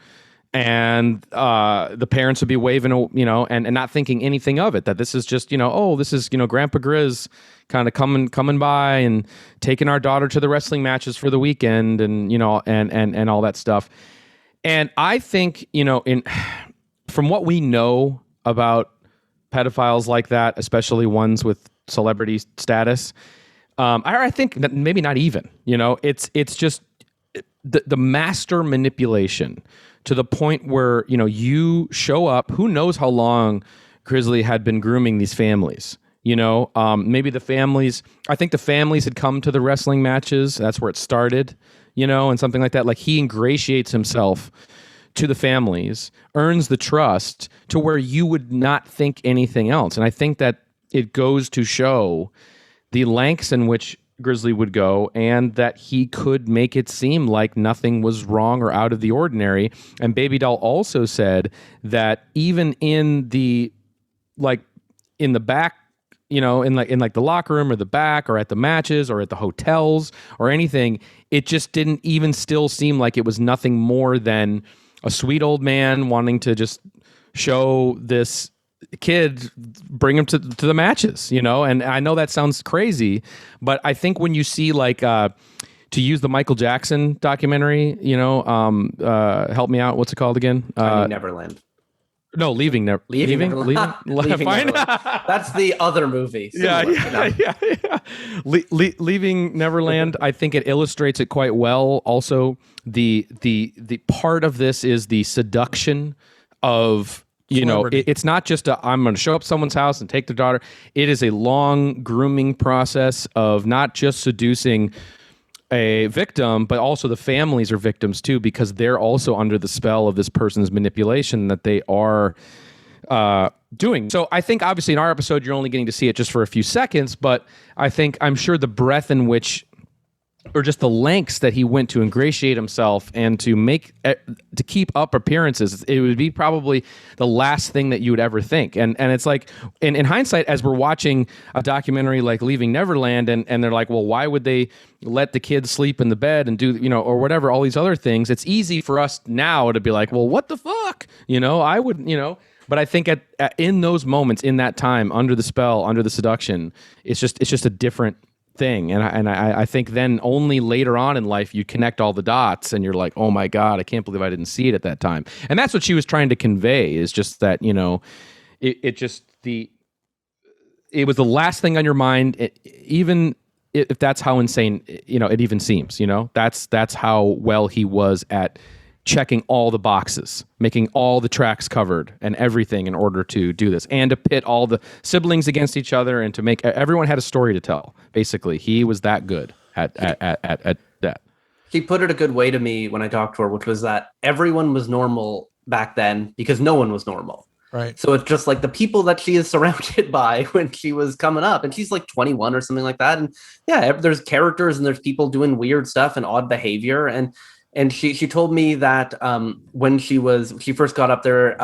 and the parents would be waving, and not thinking anything of it, that this is just, this is, Grandpa Grizz kind of coming by and taking our daughter to the wrestling matches for the weekend, and, and all that stuff. And I think, from what we know about pedophiles like that, especially ones with celebrity status, I think that maybe not even, it's just the master manipulation to the point where, you show up, who knows how long Grizzly had been grooming these families, maybe I think the families had come to the wrestling matches. That's where it started, and something like that. Like he ingratiates himself to the families, earns the trust to where you would not think anything else. And I think that it goes to show the lengths in which Grizzly would go, and that he could make it seem like nothing was wrong or out of the ordinary. And Baby Doll also said that even in the back, in the locker room or the back or at the matches or at the hotels or anything, it just didn't even still seem like it was nothing more than a sweet old man wanting to just show this kid, bring him to the matches, and I know that sounds crazy, but I think when you see to use the Michael Jackson documentary, help me out, what's it called again? Neverland. No, Leaving Neverland. Leaving Neverland. That's the other movie. Yeah. Leaving Neverland. I think it illustrates it quite well. Also, the part of this is the seduction of, it's not just I'm going to show up someone's house and take their daughter. It is a long grooming process of not just seducing a victim, but also the families are victims too, because they're also under the spell of this person's manipulation that they are doing. So I think obviously in our episode, you're only getting to see it just for a few seconds, but I'm sure the breadth in which, or just the lengths that he went to ingratiate himself and to keep up appearances, it would be probably the last thing that you would ever think. And it's like, in hindsight, as we're watching a documentary like Leaving Neverland, and they're like, well, why would they let the kids sleep in the bed and do, or whatever, all these other things? It's easy for us now to be like, well, what the fuck? I would, but I think in those moments, in that time, under the spell, under the seduction, it's just a different thing. And I think then only later on in life you connect all the dots and you're like, oh my God, I can't believe I didn't see it at that time. And that's what she was trying to convey, is just that, it was the last thing on your mind, even if that's how insane, it even seems, that's how well he was at checking all the boxes, making all the tracks covered and everything in order to do this, and to pit all the siblings against each other, and to make everyone had a story to tell. Basically, he was that good at that. She put it a good way to me when I talked to her, which was that everyone was normal back then because no one was normal. Right. So it's just like the people that she is surrounded by when she was coming up, and she's like 21 or something like that. And yeah, there's characters and there's people doing weird stuff and odd behavior. And she told me that when she first got up there,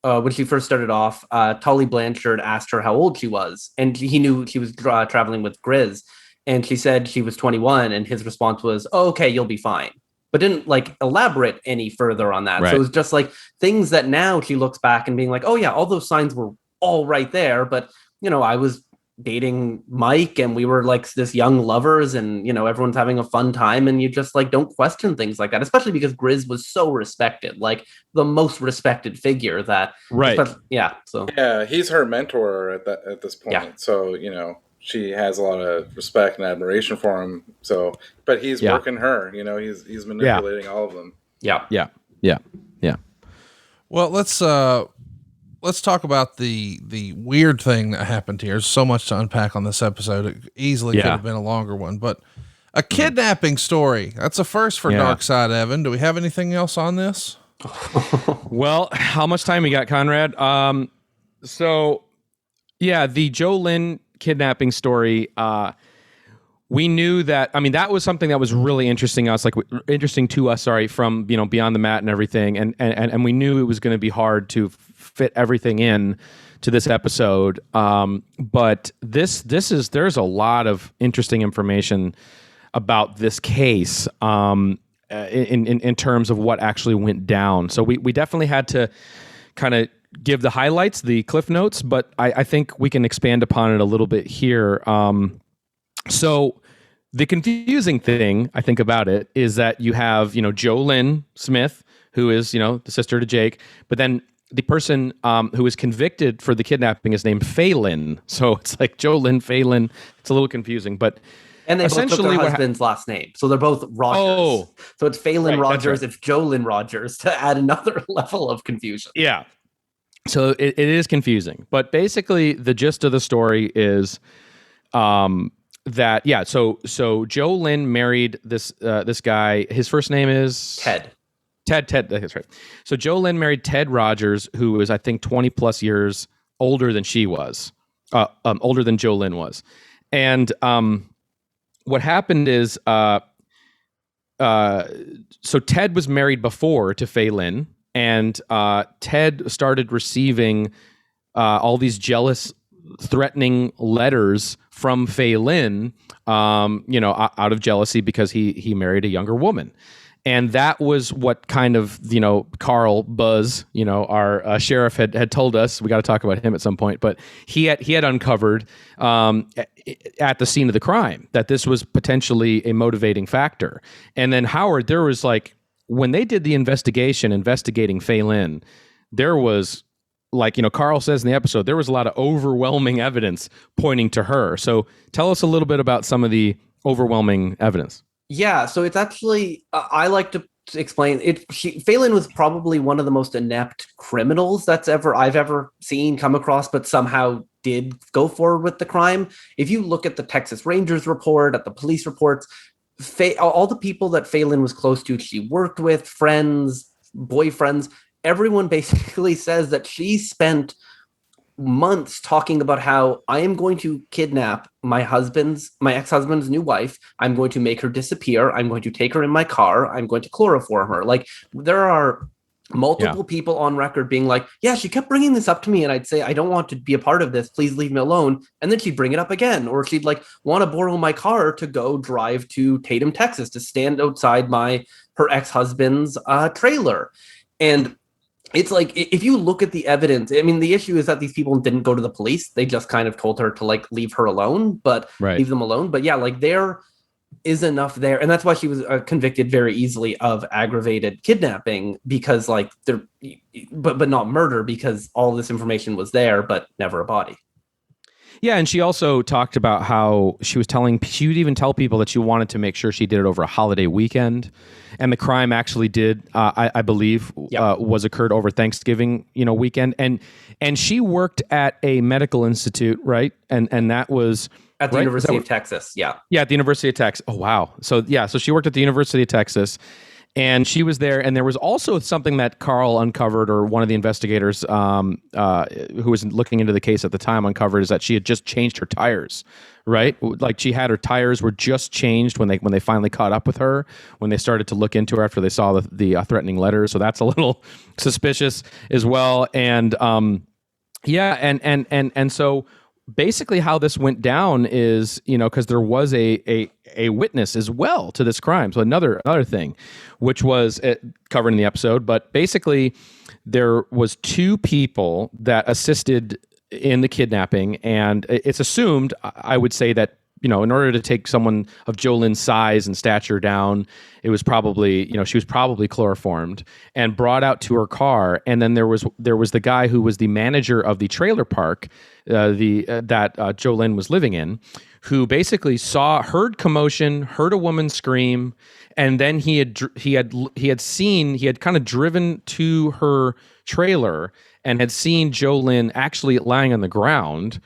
when she first started off, Tully Blanchard asked her how old she was, and he knew she was traveling with Grizz, and she said she was 21, and his response was, "Oh, okay, you'll be fine," but didn't like elaborate any further on that. Right. So it was just like things that now she looks back and being like, "Oh yeah, all those signs were all right there," but I was dating Mike and we were like this young lovers, and everyone's having a fun time, and you just like don't question things like that, especially because Grizz was so respected, like the most respected figure that so yeah, he's her mentor at this point. Yeah. So she has a lot of respect and admiration for him. So but he's working her, he's manipulating all of them. Yeah. Well, let's talk about the weird thing that happened here. There's so much to unpack on this episode. It easily could have been a longer one, but a kidnapping story. That's a first for Dark Side Evan. Do we have anything else on this? Well, how much time we got, Conrad? So yeah, the Joe Lynn kidnapping story, we knew that, that was something that was really interesting to us, from, Beyond the Mat and everything. And we knew it was going to be hard to fit everything in to this episode. But there's a lot of interesting information about this case, in terms of what actually went down. So we definitely had to kind of give the highlights, the cliff notes, but I think we can expand upon it a little bit here. So the confusing thing I think about it is that you have, Joe Lynn Smith, who is, the sister to Jake, but then the person who was convicted for the kidnapping is named Phelan. So it's like Joe Lynn, Phelan. It's a little confusing, but and they both took their husband's last name, so they're both Rogers. Oh, so it's Phelan Rogers. Right. It's Joe Lynn Rogers, to add another level of confusion. Yeah. So it is confusing, but basically the gist of the story is that so Joe Lynn married this guy. His first name is Ted. That's right. So Joe Lynn married Ted Rogers, who was, I think, 20 plus years older than she was, older than Joe Lynn was. And what happened is, so Ted was married before to Phelan, and Ted started receiving all these jealous, threatening letters from Phelan, out of jealousy because he married a younger woman. And that was what kind of, Carl Buzz, our sheriff had told us. We got to talk about him at some point, but he had uncovered at the scene of the crime that this was potentially a motivating factor. And then Howard, there was when they did the investigation investigating Phelan, there was Carl says in the episode, there was a lot of overwhelming evidence pointing to her. So tell us a little bit about some of the overwhelming evidence. Yeah, so it's actually, I like to explain it. Phelan was probably one of the most inept criminals I've ever seen come across, but somehow did go forward with the crime. If you look at the Texas Rangers report, at the police reports, all the people that Phelan was close to, she worked with, friends, boyfriends, everyone basically says that she spent months talking about how I am going to kidnap my ex-husband's new wife. I'm going to make her disappear. I'm going to take her in my car. I'm going to chloroform her. There are multiple people on record being like, yeah, she kept bringing this up to me. And I'd say, I don't want to be a part of this. Please leave me alone. And then she'd bring it up again. Or she'd want to borrow my car to go drive to Tatum, Texas, to stand outside her ex-husband's trailer. And it's if you look at the evidence, the issue is that these people didn't go to the police. They just kind of told her to leave her alone, leave them alone. But yeah, there is enough there. And that's why she was convicted very easily of aggravated kidnapping, because but not murder, because all this information was there, but never a body. Yeah, and she also talked about how she would even tell people that she wanted to make sure she did it over a holiday weekend, and the crime actually did, I believe, was occurred over Thanksgiving, weekend, and she worked at a medical institute, right? And that was at the University of Texas, yeah, at the University of Texas. Oh wow, so she worked at the University of Texas. And she was there, and there was also something that Carl uncovered, or one of the investigators who was looking into the case at the time uncovered, is that she had just changed her tires, right? Like she had her tires were just changed when they finally caught up with her, when they started to look into her after they saw the threatening letters. So that's a little suspicious as well. And and so basically how this went down is, because there was a witness as well to this crime. So another thing, which was covered in the episode, but basically there was two people that assisted in the kidnapping, and it's assumed, I would say, that in order to take someone of Jolynn's size and stature down, it was probably, she was probably chloroformed and brought out to her car. And then there was the guy who was the manager of the trailer park that Jolynn was living in, who basically heard commotion, heard a woman scream, and then he had kind of driven to her trailer and had seen Jolynn actually lying on the ground.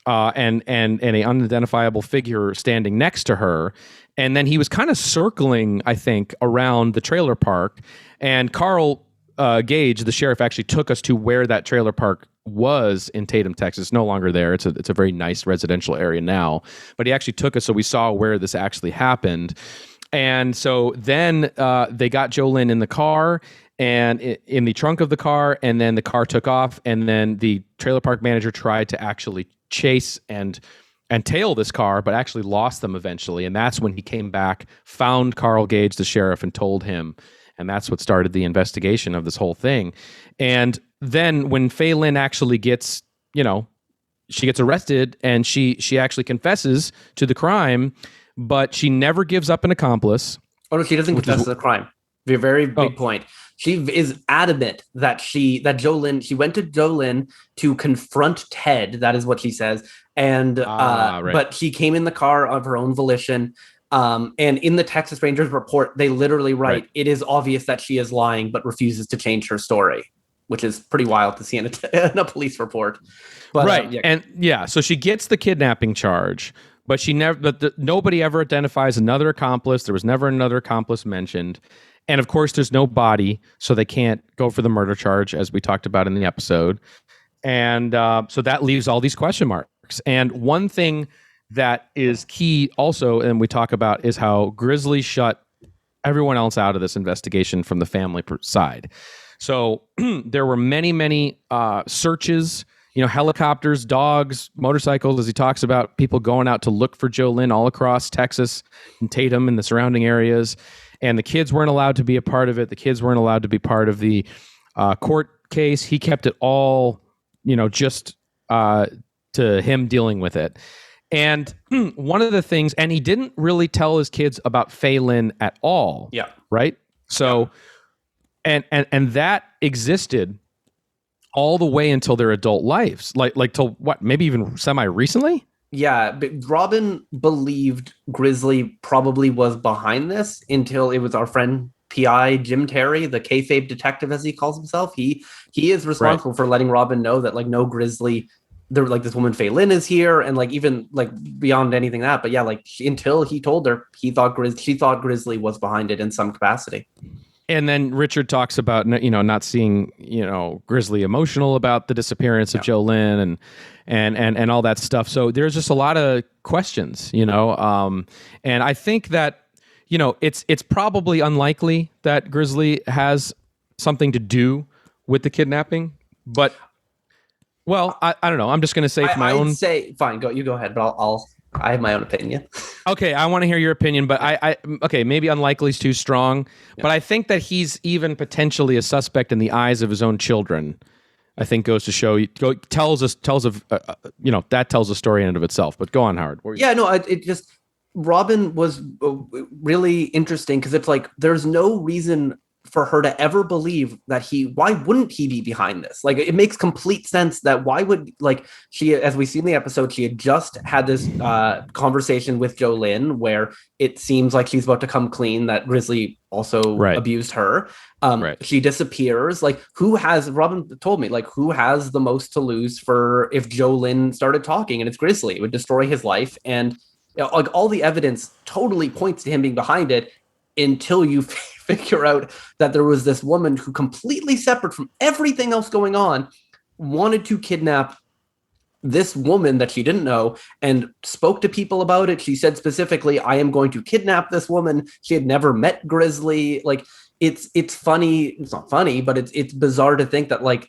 And a unidentifiable figure standing next to her. And then he was kind of circling, I think, around the trailer park. And Carl Gage, the sheriff, actually took us to where that trailer park was in Tatum, Texas. No longer there. It's a very nice residential area now. But he actually took us, so we saw where this actually happened. And so then they got Jolynn in the car, and in the trunk of the car, and then the car took off, and then the trailer park manager tried to actually chase and tail this car, but actually lost them eventually. And that's when he came back, found Carl Gage, the sheriff, and told him. And that's what started the investigation of this whole thing. And then when Faye Lynn actually gets, she gets arrested, and she actually confesses to the crime, but she never gives up an accomplice. Oh no, she doesn't confess to the crime. Very big point. She is adamant that Jolynn, she went to Jolynn to confront Ted. That is what she says. And right. But she came in the car of her own volition. And in the Texas Rangers report, they literally write, It is obvious that she is lying, but refuses to change her story, which is pretty wild to see in a police report. But, right. So she gets the kidnapping charge, but nobody ever identifies another accomplice. There was never another accomplice mentioned. And of course, there's no body, so they can't go for the murder charge, as we talked about in the episode. And so that leaves all these question marks. And one thing that is key also, and we talk about, is how Grizzly shut everyone else out of this investigation from the family side. So there were many, many searches, helicopters, dogs, motorcycles, as he talks about, people going out to look for Jolynn all across Texas and Tatum and the surrounding areas. And the kids weren't allowed to be a part of it. The kids weren't allowed to be part of the court case. He kept it all, just to him dealing with it. And one of the things, and he didn't really tell his kids about Faye Lynn at all. Yeah. Right? So, and that existed all the way until their adult lives. Like till what, maybe even semi-recently? Yeah, but Robin believed Grizzly probably was behind this until it was our friend PI Jim Terry, the kayfabe detective, as he calls himself. He is responsible for letting Robin know that, no, Grizzly, there, this woman Faye Lynn is here, and even beyond anything that. But yeah, until he told her, she thought Grizzly was behind it in some capacity. And then Richard talks about, not seeing, Grizzly emotional about the disappearance of Jolynn and all that stuff. So there's just a lot of questions, and I think that, it's probably unlikely that Grizzly has something to do with the kidnapping, but, well, I don't know. I'm just going to say I'd say, fine, you go ahead, but I have my own opinion. Okay, I want to hear your opinion, but okay, maybe unlikely is too strong, but I think that he's even potentially a suspect in the eyes of his own children. I think goes to show that tells a story in and of itself. But go on, Howard. Robin was really interesting because it's there's no reason for her to ever believe that why wouldn't he be behind this? Like, it makes complete sense that why would, like, she, as we see in the episode, she had just had this conversation with Jolynn where it seems like she's about to come clean that Grizzly also abused her. She disappears. Like, Robin told me, like, who has the most to lose for if Jolynn started talking, and it's Grizzly. It would destroy his life. And like, all the evidence totally points to him being behind it until you figure out that there was this woman who, completely separate from everything else going on, wanted to kidnap this woman that she didn't know and spoke to people about it. She said specifically, I am going to kidnap this woman. She had never met Grizzly. Like, it's funny. It's not funny, but it's bizarre to think that, like,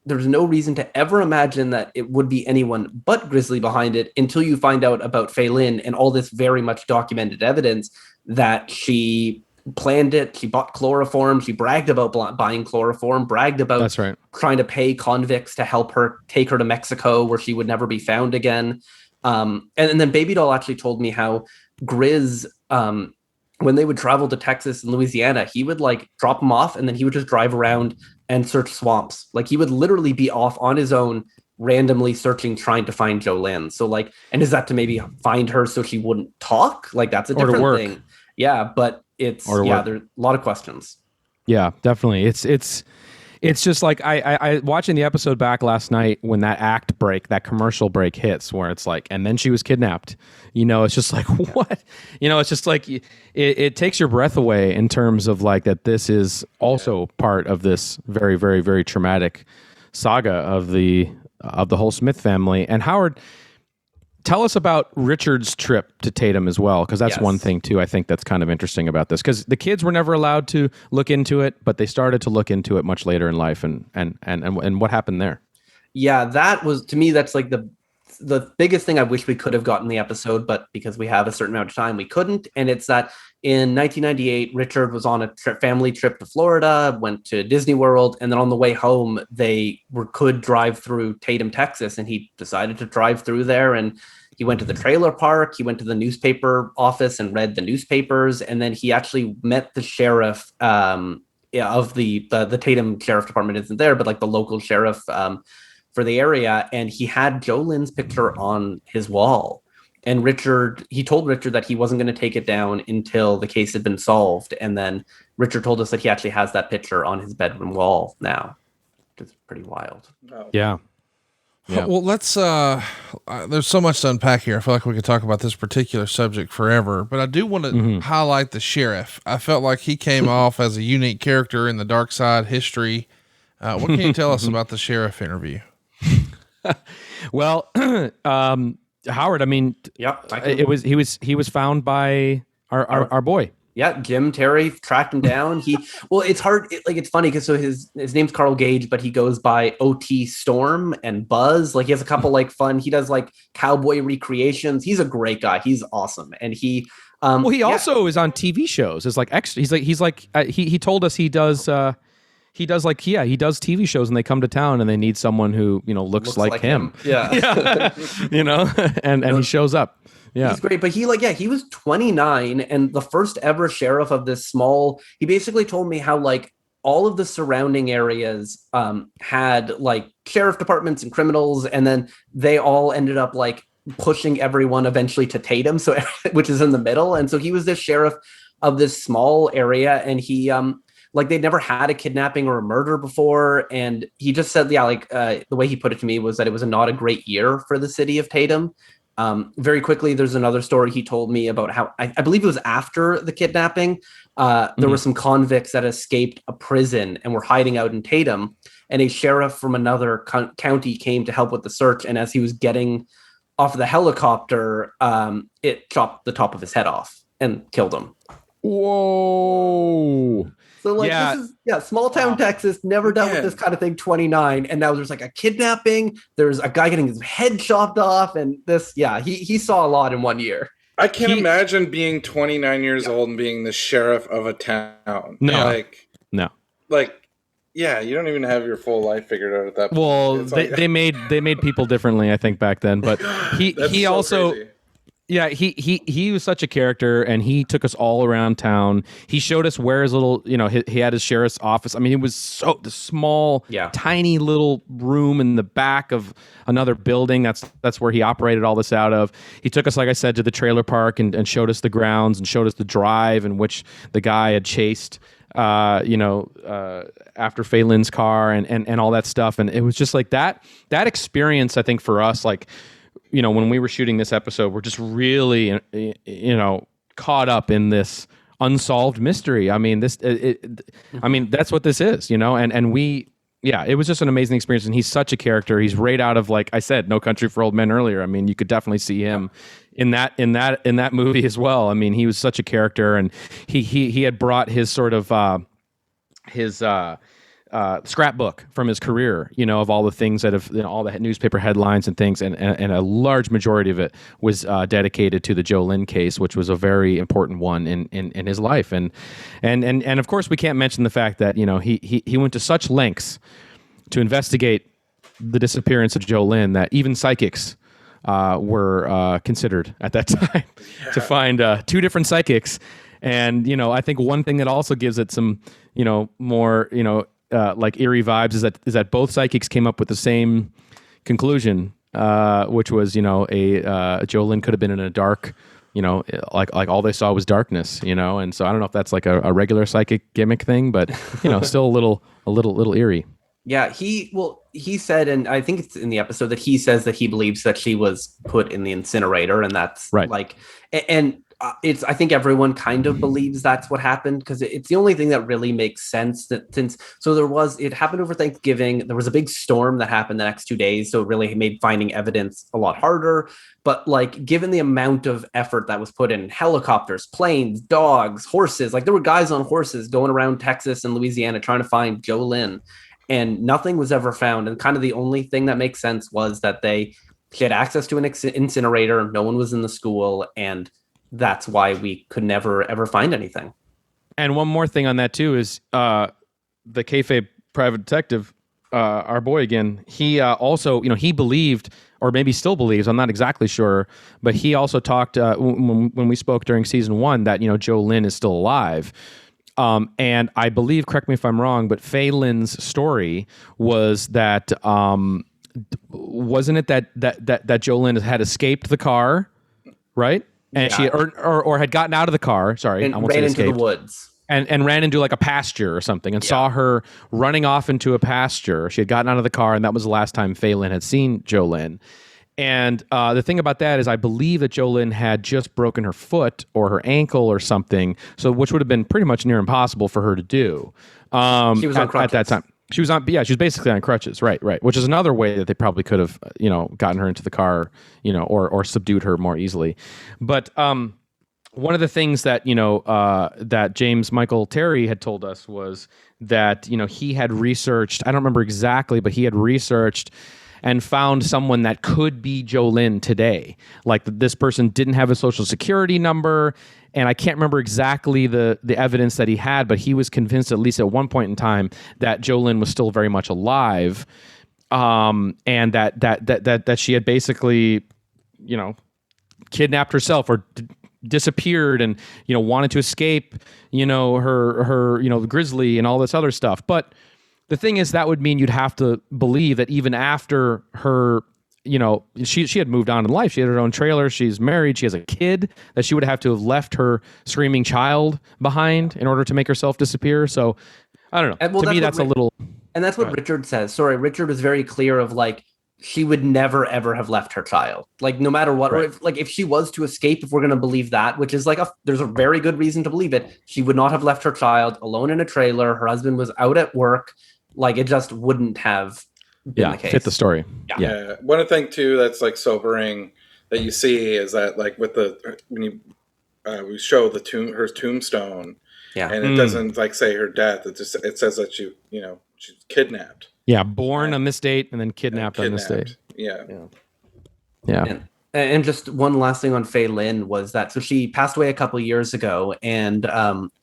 there's no reason to ever imagine that it would be anyone but Grizzly behind it until you find out about Fei Lin and all this very much documented evidence that she planned it. She bought chloroform. She bragged about buying chloroform, bragged about trying to pay convicts to help her take her to Mexico where she would never be found again. And then Baby Doll actually told me how Grizz, when they would travel to Texas and Louisiana, he would, like, drop them off and then he would just drive around and search swamps. Like, he would literally be off on his own, randomly searching, trying to find Jolynn. So, like, and is that to maybe find her so she wouldn't talk? Like, that's a different thing. Yeah, but there's a lot of questions. Yeah, definitely. It's just like I watching the episode back last night when that commercial break hits, where it's like, and then she was kidnapped. It's just like, what? It's just like it takes your breath away in terms of, like, that this is also part of this very, very, very traumatic saga of the whole Smith family. And Howard, tell us about Richard's trip to Tatum as well, because that's one thing too. I think that's kind of interesting about this, because the kids were never allowed to look into it, but they started to look into it much later in life. And what happened there? Yeah, that was, to me, that's like the biggest thing I wish we could have gotten in the episode, but because we have a certain amount of time, we couldn't. And it's that in 1998, Richard was on a family trip to Florida, went to Disney World, and then on the way home, they could drive through Tatum, Texas, and he decided to drive through there. And he went to the trailer park, he went to the newspaper office and read the newspapers, and then he actually met the sheriff of the Tatum Sheriff Department isn't there, but, like, the local sheriff for the area, and he had Jolynn's picture on his wall. And he told Richard that he wasn't going to take it down until the case had been solved. And then Richard told us that he actually has that picture on his bedroom wall now. It's pretty wild. Oh. Yeah. Well, let's, there's so much to unpack here. I feel like we could talk about this particular subject forever, but I do want to highlight the sheriff. I felt like he came off as a unique character in the Dark Side history. What can you tell us about the sheriff interview? Well, Howard, I mean, he was found by our boy. Yeah, Jim Terry tracked him down. It's hard. It's funny because his name's Carl Gage, but he goes by OT Storm and Buzz. Like, he has a couple, like, fun. He does, like, cowboy recreations. He's a great guy. He's awesome, and he. He also is on TV shows. It's like extra. He told us he does. He does TV shows, and they come to town and they need someone who looks like him. Yeah. And he shows up. Yeah. He's great, but he was 29 and the first ever sheriff of this small. He basically told me how, like, all of the surrounding areas had, like, sheriff departments and criminals, and then they all ended up, like, pushing everyone eventually to Tatum, which is in the middle. And so he was the sheriff of this small area, and he they'd never had a kidnapping or a murder before. And he just said, the way he put it to me was that it was not a great year for the city of Tatum. Very quickly, there's another story he told me about how, I believe it was after the kidnapping, there were some convicts that escaped a prison and were hiding out in Tatum, and a sheriff from another county came to help with the search. And as he was getting off the helicopter, it chopped the top of his head off and killed him. Whoa. So, this is, small town Texas, never dealt with this kind of thing, 29. And now there's, like, a kidnapping. There's a guy getting his head chopped off. And he saw a lot in 1 year. I can't imagine being 29 years old and being the sheriff of a town. No. No. Like, yeah, you don't even have your full life figured out at that point. Well, they made people differently, I think, back then. But he also... Crazy. Yeah, he was such a character, and he took us all around town. He showed us where his little, he had his sheriff's office. I mean, it was the small, tiny little room in the back of another building. That's where he operated all this out of. He took us, like I said, to the trailer park and showed us the grounds and showed us the drive in which the guy had chased, after Fei Lin's car and all that stuff. And it was just like that experience, I think, for us, like, when we were shooting this episode, we're just really, caught up in this unsolved mystery. I mean, that's what this is, and we, it was just an amazing experience. And he's such a character. He's right out of, like I said, No Country for Old Men earlier. I mean, you could definitely see him in that movie as well. I mean, he was such a character, and he had brought his sort of, scrapbook from his career, of all the things that have, all the newspaper headlines and things, and a large majority of it was dedicated to the Joe Lynn case, which was a very important one in his life, and of course we can't mention the fact that he went to such lengths to investigate the disappearance of Joe Lynn that even psychics were considered at that time to find two different psychics, and I think one thing that also gives it some more like eerie vibes is that both psychics came up with the same conclusion, which was Joe Lynn could have been in a dark, like all they saw was darkness, and so I don't know if that's like a regular psychic gimmick thing, but still a little eerie. Yeah, he said, and I think it's in the episode that he says that he believes that she was put in the incinerator, and that's right. Like, and I think everyone kind of believes that's what happened, because it's the only thing that really makes sense. It happened over Thanksgiving. There was a big storm that happened the next 2 days, so it really made finding evidence a lot harder. But like, given the amount of effort that was put in, helicopters, planes, dogs, horses, like there were guys on horses going around Texas and Louisiana trying to find Joe Lynn, and nothing was ever found. And kind of the only thing that makes sense was that she had access to an incinerator. No one was in the school, and that's why we could never ever find anything. And one more thing on that too is the kayfabe private detective, our boy again. He also, he believed, or maybe still believes, I'm not exactly sure, but he also talked when we spoke during season 1 that Joe Lynn is still alive. And I believe, correct me if I'm wrong, but Fei Lin's story was that wasn't it that Joe Lynn had escaped the car, right? And she or had gotten out of the car. Sorry, and I won't ran say into escaped, the woods and ran into like a pasture or something, and saw her running off into a pasture. She had gotten out of the car, and that was the last time Fei Lin had seen Joe Lynn. And the thing about that is, I believe that Joe Lynn had just broken her foot or her ankle or something, so which would have been pretty much near impossible for her to do. She was on crutches at that time. She was basically on crutches, right, which is another way that they probably could have, gotten her into the car, or subdued her more easily. But one of the things that, that James Michael Terry had told us was that, he had researched, I don't remember exactly, but he had researched and found someone that could be Joe Lynn today. Like, this person didn't have a social security number, and I can't remember exactly the evidence that he had, but he was convinced, at least at one point in time, that Joe Lynn was still very much alive, and that she had basically, kidnapped herself or disappeared and wanted to escape, her the grizzly and all this other stuff. But the thing is, that would mean you'd have to believe that even after her, she had moved on in life. She had her own trailer. She's married. She has a kid, that she would have to have left her screaming child behind in order to make herself disappear. So I don't know. To me, that's a little. And that's what Richard says. Sorry, Richard was very clear of like, she would never ever have left her child, like no matter what. Right. Or if she was to escape, if we're going to believe that, which is like there's a very good reason to believe it, she would not have left her child alone in a trailer. Her husband was out at work. Like, it just wouldn't have been the case. Fit the story. Yeah. One thing too that's like sobering that you see is that, like, with when we show her tombstone, and it doesn't like say her death. It says that she's kidnapped. Yeah, born on this date and then kidnapped on this date. Yeah. And just one last thing on Fei Lin was that, so she passed away a couple of years ago, and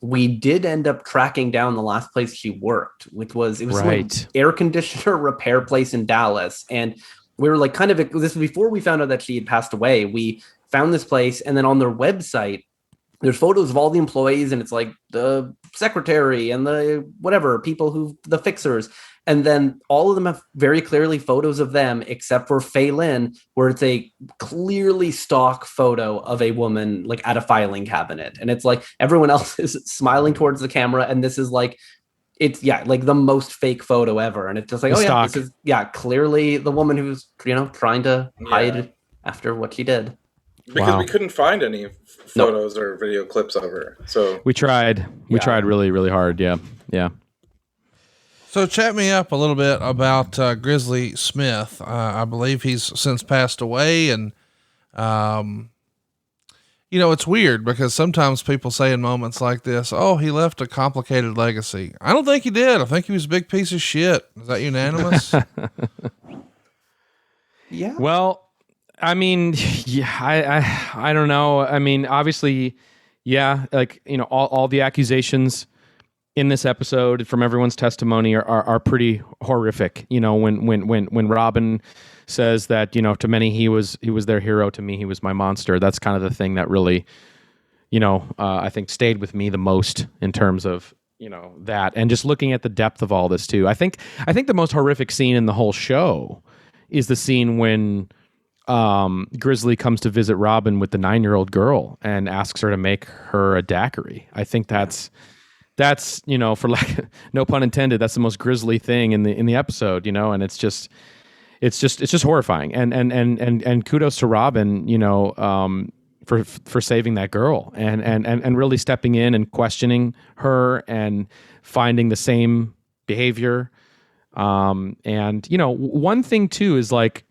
we did end up tracking down the last place she worked, which was some air conditioner repair place in Dallas. And we were like, this was before we found out that she had passed away. We found this place, and then on their website, there's photos of all the employees, and it's like the secretary and the whatever people the fixers. And then all of them have very clearly photos of them, except for Fei Lin, where it's a clearly stock photo of a woman like at a filing cabinet. And it's like everyone else is smiling towards the camera. And this is like, it's like the most fake photo ever. And it's just like, this is clearly the woman who's, trying to hide after what she did. Because we couldn't find any photos or video clips of her. So we tried. We tried really, really hard. Yeah. Yeah. So chat me up a little bit about Grizzly Smith. I believe he's since passed away, and it's weird because sometimes people say in moments like this, "Oh, he left a complicated legacy." I don't think he did. I think he was a big piece of shit. Is that unanimous? Yeah. Well, I mean, I don't know. I mean, obviously, all the accusations in this episode from everyone's testimony are pretty horrific. When Robin says that, to many he was their hero, to me he was my monster. That's kind of the thing that really, I think stayed with me the most in terms of, that, and just looking at the depth of all this too. I think the most horrific scene in the whole show is the scene when Grizzly comes to visit Robin with the 9-year-old girl and asks her to make her a daiquiri. I think that's for no pun intended, that's the most grisly thing in the episode, and it's just horrifying. And kudos to Robin, for saving that girl and really stepping in and questioning her and finding the same behavior. And one thing too is like,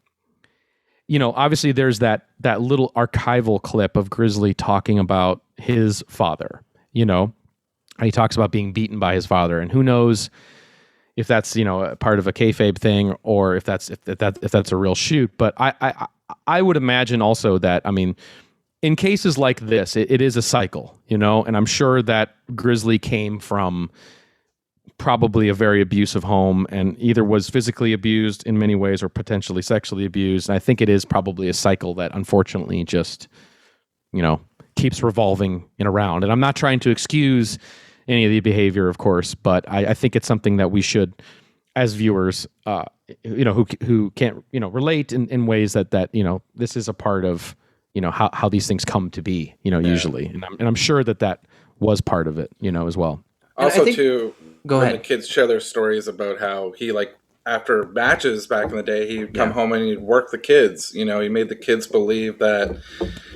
obviously there's that little archival clip of Grizzly talking about his father, he talks about being beaten by his father, and who knows if that's part of a kayfabe thing or if that's a real shoot. But I would imagine also that, I mean, in cases like this, it is a cycle, and I'm sure that Grizzly came from probably a very abusive home and either was physically abused in many ways or potentially sexually abused. And I think it is probably a cycle that unfortunately just keeps revolving around. And I'm not trying to excuse any of the behavior, of course, but I think it's something that we should, as viewers, who can't, relate in ways that this is a part of, how these things come to be, usually. And I'm sure that was part of it, as well. Also, too, go when ahead. The kids share their stories about how he, after matches back in the day, he'd come home and he'd work the kids. He made the kids believe that,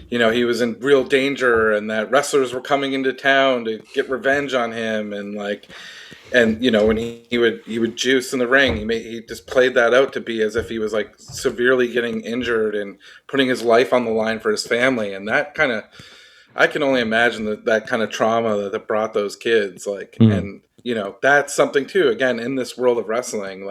he was in real danger and that wrestlers were coming into town to get revenge on him. And when he would juice in the ring, he just played that out to be as if he was severely getting injured and putting his life on the line for his family. And that kind of, I can only imagine that kind of trauma that brought those kids. And that's something too, again, in this world of wrestling,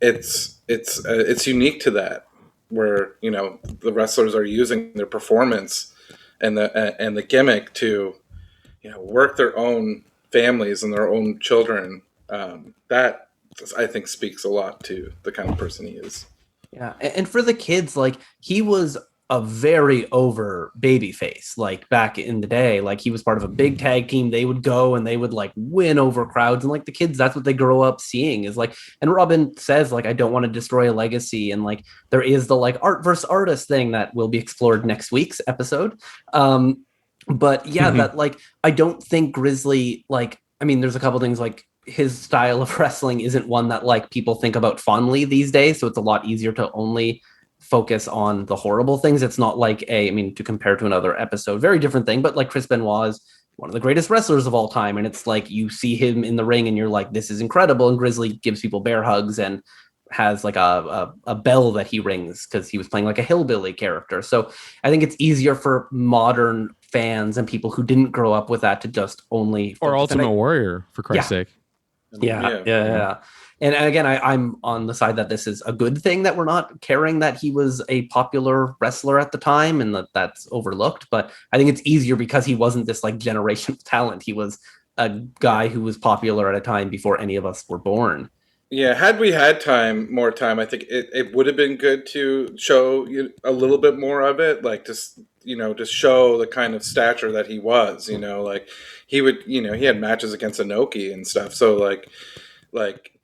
it's unique to that, where the wrestlers are using their performance and the gimmick to work their own families and their own children. That I think speaks a lot to the kind of person he is. Yeah, and for the kids, he was a very over baby face, back in the day. He was part of a big tag team. They would go and they would win over crowds, and the kids, that's what they grow up seeing is and Robin says I don't want to destroy a legacy, and there is the art versus artist thing that will be explored next week's episode. But yeah, that I don't think Grizzly, there's a couple things, his style of wrestling isn't one that people think about fondly these days, so it's a lot easier to only focus on the horrible things. It's not to compare to another episode, very different thing, but Chris Benoit is one of the greatest wrestlers of all time, and it's you see him in the ring and you're this is incredible, and Grizzly gives people bear hugs and has a bell that he rings because he was playing a hillbilly character. So I think it's easier for modern fans and people who didn't grow up with that to just only or Ultimate Warrior, for Christ's sake. Yeah. And again, I'm on the side that this is a good thing that we're not caring that he was a popular wrestler at the time and that's overlooked. But I think it's easier because he wasn't this generational talent. He was a guy who was popular at a time before any of us were born. Yeah, had we had more time, I think it would have been good to show a little bit more of it, like just just show the kind of stature that he was. Like he would, he had matches against Inoki and stuff. So like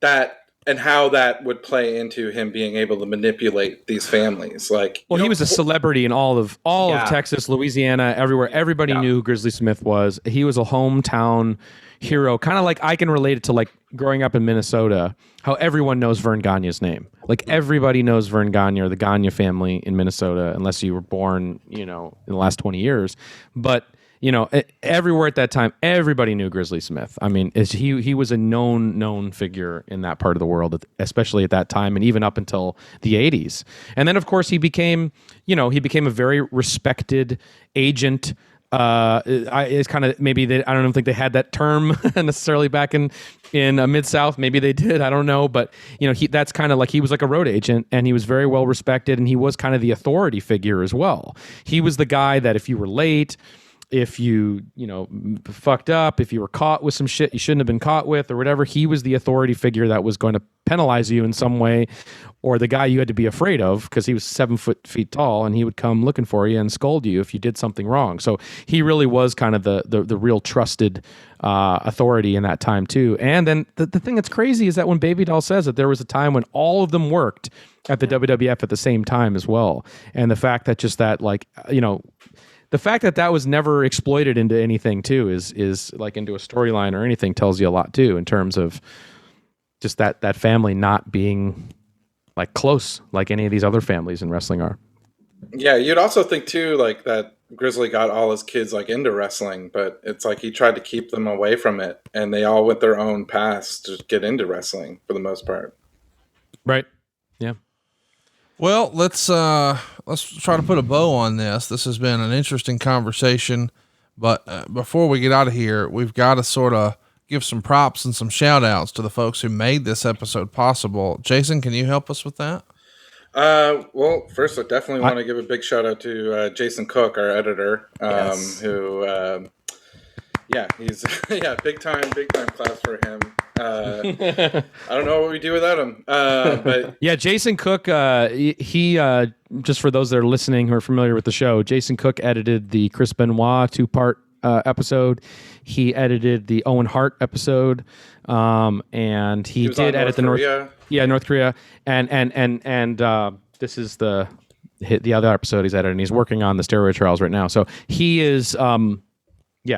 that, and how that would play into him being able to manipulate these families. Like, well, he was a celebrity in all of Yeah. Texas, Louisiana, everywhere. Everybody knew who Grizzly Smith was. He was a hometown hero, kind of like I can relate it to like growing up in Minnesota, how everyone knows Vern Gagne's name. Like everybody knows Vern Gagne or the Gagne family in Minnesota, unless you were born, in the last 20 years. But everywhere at that time, everybody knew Grizzly Smith. I mean, he was a known figure in that part of the world, especially at that time, and even up until the 80s. And then, of course, he became a very respected agent. It's kind of maybe I don't think they had that term necessarily back in Mid-South. Maybe they did. I don't know. But that's kind of like he was like a road agent, and he was very well respected, and he was kind of the authority figure as well. He was the guy that if you were late, if you fucked up, if you were caught with some shit you shouldn't have been caught with or whatever, he was the authority figure that was going to penalize you in some way, or the guy you had to be afraid of because he was 7 feet tall, and he would come looking for you and scold you if you did something wrong. So he really was kind of the real trusted authority in that time too. And then the thing that's crazy is that when Baby Doll says that there was a time when all of them worked at the WWF at the same time as well, and the fact that just that the fact that was never exploited into anything too is like into a storyline or anything tells you a lot too, in terms of just that family not being like close like any of these other families in wrestling are. Yeah, you'd also think too, like that Grizzly got all his kids like into wrestling, but it's like he tried to keep them away from it, and they all went their own paths to get into wrestling for the most part. Right. Yeah. Well, let's try to put a bow on this. This has been an interesting conversation, but before we get out of here, we've got to sort of give some props and some shout outs to the folks who made this episode possible. Jason, can you help us with that? Well, first I definitely want to give a big shout out to Jason Cook, our editor, who he's big time class for him. I don't know what we do without him. But yeah, Jason Cook, he just for those that are listening who are familiar with the show, Jason Cook edited the Chris Benoit 2-part episode. He edited the Owen Hart episode, and he did edit the North Korea, and this is the other episode he's editing. He's working on the steroid trials right now. So he is.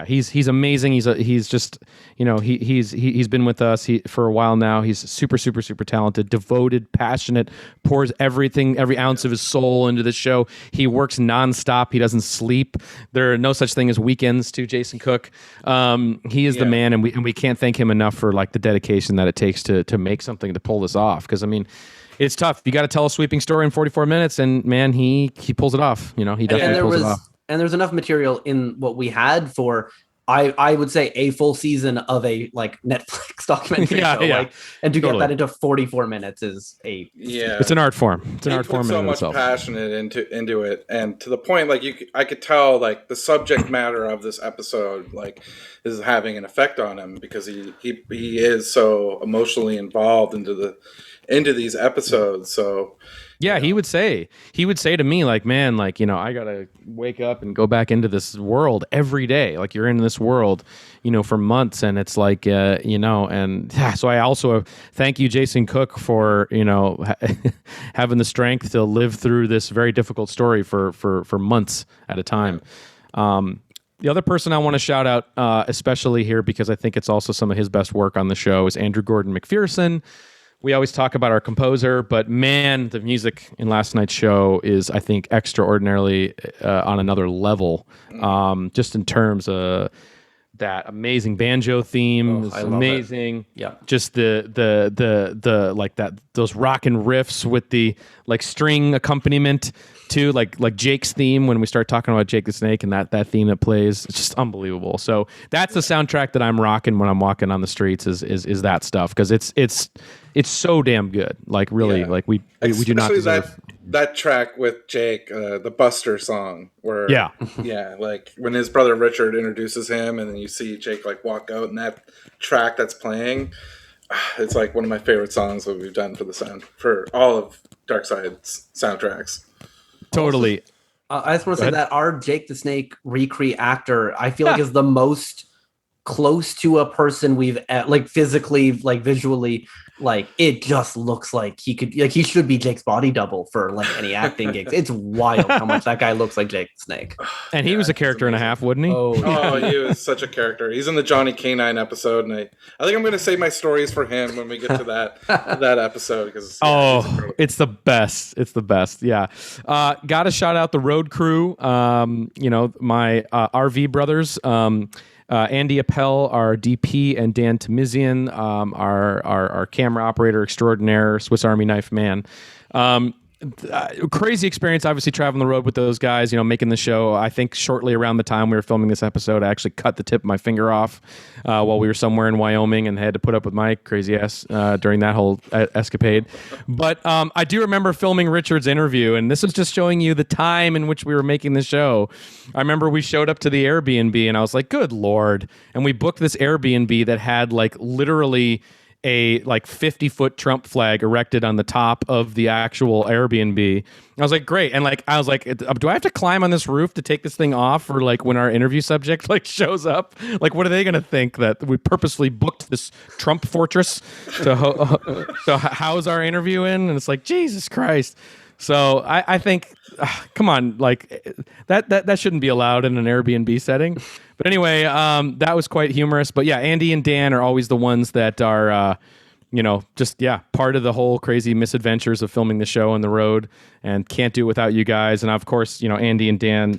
He's amazing. He's just he's been with us for a while now. He's super talented, devoted, passionate, pours every ounce of his soul into the show. He works nonstop. He doesn't sleep. There are no such thing as weekends to Jason Cook. He is the man, and we can't thank him enough for like the dedication that it takes to make something to pull this off. Because I mean, it's tough. You got to tell a sweeping story in 44 minutes, and man, he pulls it off. He definitely pulls it off. And there's enough material in what we had for, I would say, a full season of a like Netflix documentary show. Like, and to get that into 44 minutes is it's an art form. It's an art form so in much itself. Passionate into it, and to the point like I could tell like the subject matter of this episode like is having an effect on him, because he is so emotionally involved into these episodes. So yeah, he would say to me, like, man, like, I gotta wake up and go back into this world every day. Like, you're in this world, for months, and it's like, and so I also thank you, Jason Cook, for having the strength to live through this very difficult story for months at a time. The other person I want to shout out, especially here, because I think it's also some of his best work on the show, is Andrew Gordon Mcpherson. We always talk about our composer, but man, the music in last night's show is, I think, extraordinarily on another level. Just in terms of that amazing banjo theme, is amazing. Yeah, just the like that, those rockin' riffs with the like string accompaniment too, like Jake's theme when we start talking about Jake the Snake, and that theme that plays, it's just unbelievable. So that's the soundtrack that I'm rocking when I'm walking on the streets is that stuff, because it's so damn good. Like really, like we do not deserve that track with Jake, the Buster song, where like when his brother Richard introduces him, and then you see Jake like walk out, and that track that's playing. It's like one of my favorite songs that we've done for all of Darkside's soundtracks. Totally. I just want to say that our Jake the Snake recreate actor, I feel like is the most close to a person we've like physically, like visually, like it just looks like he should be Jake's body double for like any acting gigs. It's wild how much that guy looks like Jake the Snake. And he was a character and a half, wouldn't he? Oh, he was such a character. He's in the Johnny Canine episode, and I think I'm going to save my stories for him when we get to that episode because it's the best. It's the best. Yeah. Got to shout out the road crew. My RV brothers. Andy Appel, our DP, and Dan Tamizian, our camera operator extraordinaire, Swiss Army knife man. Crazy experience, obviously, traveling the road with those guys, making the show. I think shortly around the time we were filming this episode, I actually cut the tip of my finger off while we were somewhere in Wyoming and had to put up with my crazy ass during that whole escapade. But I do remember filming Richard's interview, and this is just showing you the time in which we were making the show. I remember we showed up to the Airbnb, and I was like, good Lord. And we booked this Airbnb that had like literally a 50-foot Trump flag erected on the top of the actual Airbnb. I was like, great. And I was like, do I have to climb on this roof to take this thing off for when our interview subject shows up? What are they going to think, that we purposely booked this Trump fortress to house our interview in? And it's like, Jesus Christ. So I think, come on, that shouldn't be allowed in an Airbnb setting. But anyway, that was quite humorous. But yeah, Andy and Dan are always the ones that are, part of the whole crazy misadventures of filming the show on the road, and can't do it without you guys. And of course, Andy and Dan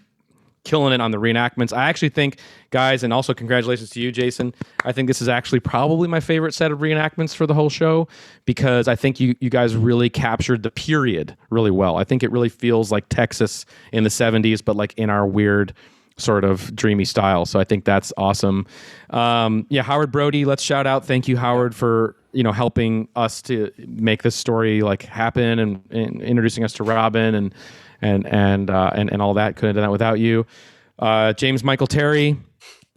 killing it on the reenactments. I actually think, guys, and also congratulations to you, Jason, I think this is actually probably my favorite set of reenactments for the whole show, because I think you guys really captured the period really well. I think it really feels like Texas in the 70s, but in our weird sort of dreamy style. So I think that's awesome. Howard Brody, let's shout out. Thank you, Howard, for helping us to make this story happen, and introducing us to Robin and all that. Couldn't have done that without you. James Michael Terry,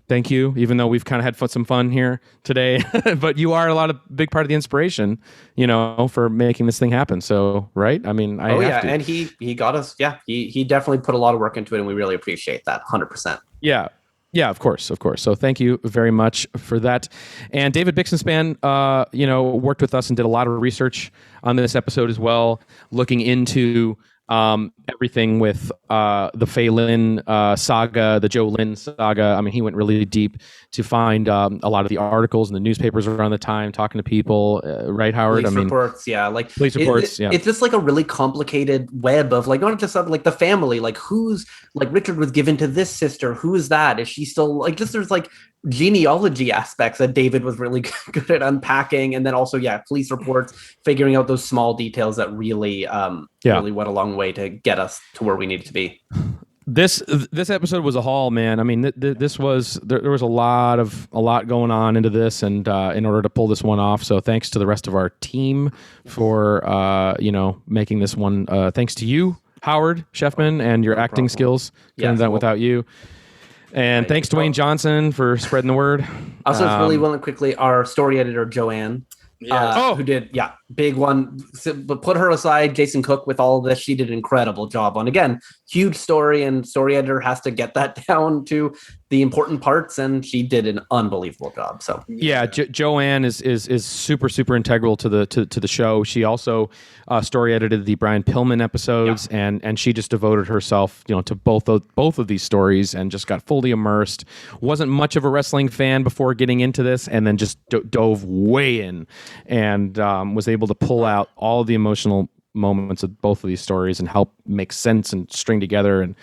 thank you. Even though we've kind of had some fun here today, but you are a big part of the inspiration, for making this thing happen. So, right? I mean, and he got us. Yeah, he definitely put a lot of work into it, and we really appreciate that. 100%. Yeah. Yeah, of course. So thank you very much for that. And David Bixenspan, worked with us and did a lot of research on this episode as well, looking into everything with the Fei Lin saga, the Joe Lynn saga. I mean, he went really deep to find a lot of the articles in the newspapers around the time, talking to people, right, Howard? Police reports, yeah. Police reports, yeah. It's just a really complicated web of not just the family, who's Richard was given to this sister, who is that? Is she still there's genealogy aspects that David was really good at unpacking, and then also police reports, figuring out those small details that really really went a long way to get us to where we needed to be. This episode was a haul, man. I mean, this was there was a lot going on into this, and in order to pull this one off. So thanks to the rest of our team for making this one. Thanks to you, Howard Sheffman, and your acting skills. Couldn't have done it without you. And thanks to Wayne Johnson for spreading the word. Also, it's really quickly, our story editor, Joanne, who did, big one. But put her aside, Jason Cook, with all of this, she did an incredible job on, again, huge story, and story editor has to get that down to the important parts, and she did an unbelievable job. So Joanne is super integral to the show. She also story edited the Brian Pillman episodes, and she just devoted herself to both of these stories, and just got fully immersed. Wasn't much of a wrestling fan before getting into this, and then just dove way in, and was able to pull out all of the emotional moments of both of these stories and help make sense and string together. And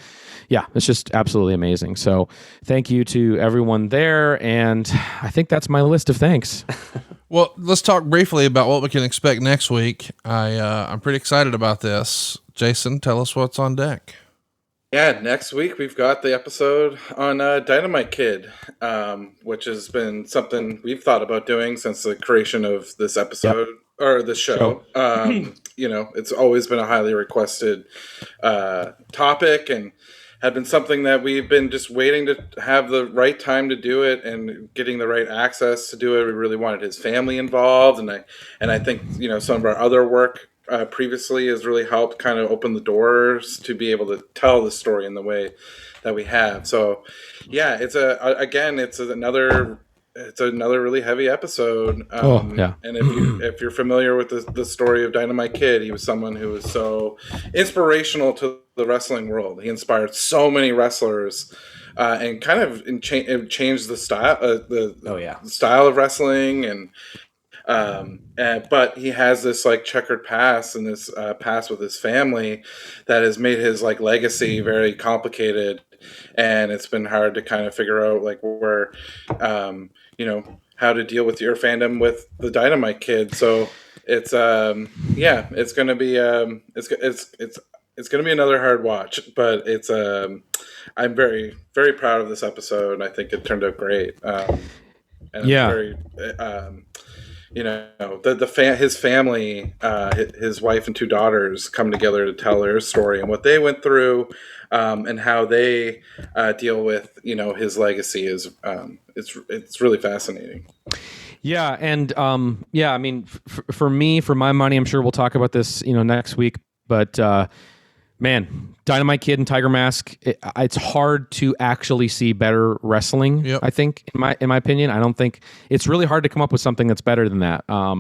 it's just absolutely amazing. So thank you to everyone there. And I think that's my list of thanks. Well, let's talk briefly about what we can expect next week. I'm pretty excited about this. Jason, tell us what's on deck. Yeah, next week we've got the episode on Dynamite Kid, which has been something we've thought about doing since the creation of this episode or the show. It's always been a highly requested topic, and had been something that we've been just waiting to have the right time to do it and getting the right access to do it. We really wanted his family involved, and I think some of our other work previously has really helped kind of open the doors to be able to tell the story in the way that we have. So yeah, it's another really heavy episode. And if you're familiar with the story of Dynamite Kid, he was someone who was so inspirational to the wrestling world. He inspired so many wrestlers, and kind of changed the style, the style of wrestling, but he has this like checkered past and this past with his family that has made his like legacy very complicated, and it's been hard to kind of figure out like where how to deal with your fandom with the Dynamite Kid. So it's it's gonna be it's gonna be another hard watch, but it's I'm very, very proud of this episode, and I think it turned out great. And yeah. Very, his family, his wife and two daughters come together to tell their story and what they went through, and how they deal with his legacy is it's really fascinating. Yeah, and I mean, for me, for my money, I'm sure we'll talk about this next week, but man, Dynamite Kid and Tiger Mask, it's hard to actually see better wrestling. Yep. I think, in my opinion, I don't think it's really hard to come up with something that's better than that. I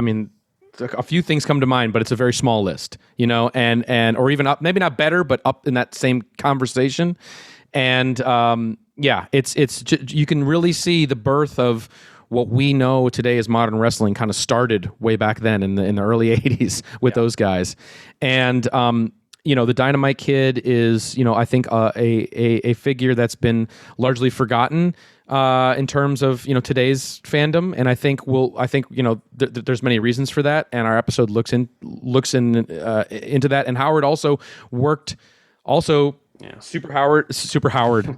mean, a few things come to mind, but it's a very small list, and or even up, maybe not better, but up in that same conversation. And it's you can really see the birth of what we know today as modern wrestling kind of started way back then in the early 80s with those guys. And the Dynamite Kid is I think a figure that's been largely forgotten in terms of today's fandom, and I think there's many reasons for that, and our episode looks into that. And Howard also worked Super Howard.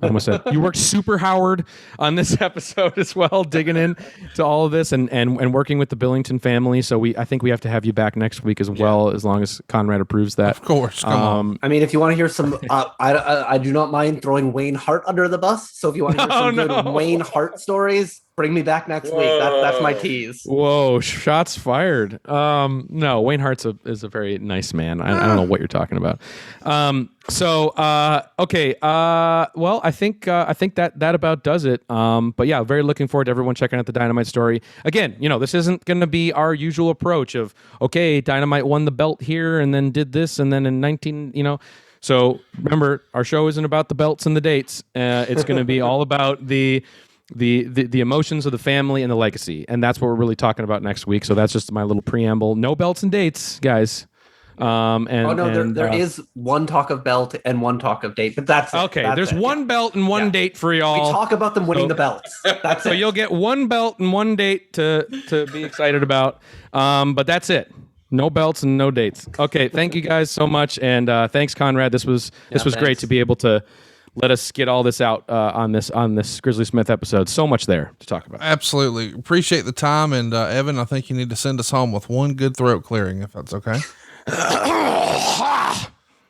I almost said you worked super Howard on this episode as well, digging in to all of this and working with the Billington family. So I think we have to have you back next week as well, as long as Conrad approves that. Of course, come on. I mean, if you want to hear some, I do not mind throwing Wayne Hart under the bus. So if you want to hear some good Wayne Hart stories, bring me back next week. That's my tease. Whoa, shots fired. No, Wayne Hart is a very nice man. I don't know what you're talking about. Okay. Well, I think that about does it. But yeah, very looking forward to everyone checking out the Dynamite story. Again, this isn't going to be our usual approach of, okay, Dynamite won the belt here and then did this and then in 19, So remember, our show isn't about the belts and the dates. It's going to be all about the emotions of the family and the legacy, and that's what we're really talking about next week. So that's just my little preamble. No belts and dates, guys. There is one talk of belt and one talk of date, but that's okay. That's there's one belt and one date for y'all. We talk about them winning the belts. That's so you'll get one belt and one date to be excited about. But that's it. No belts and no dates. Okay, thank you guys so much, and thanks, Conrad. This was great to be able to let us get all this out on this Grizzly Smith episode. So much there to talk about. Absolutely. Appreciate the time. And Evan, I think you need to send us home with one good throat clearing, if that's okay.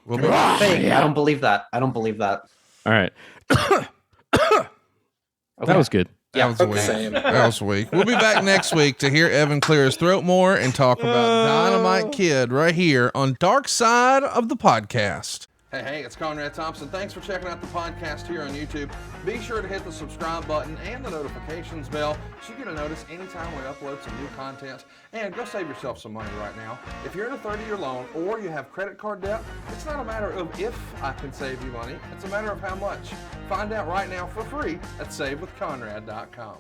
We'll be hey, I don't believe that. All right. Okay. That was good. That was weak. That was weak. We'll be back next week to hear Evan clear his throat more and talk about Dynamite Kid right here on Dark Side of the Podcast. Hey, it's Conrad Thompson. Thanks for checking out the podcast here on YouTube. Be sure to hit the subscribe button and the notifications bell so you get a notice anytime we upload some new content. And go save yourself some money right now. If you're in a 30-year loan or you have credit card debt, it's not a matter of if I can save you money. It's a matter of how much. Find out right now for free at SaveWithConrad.com.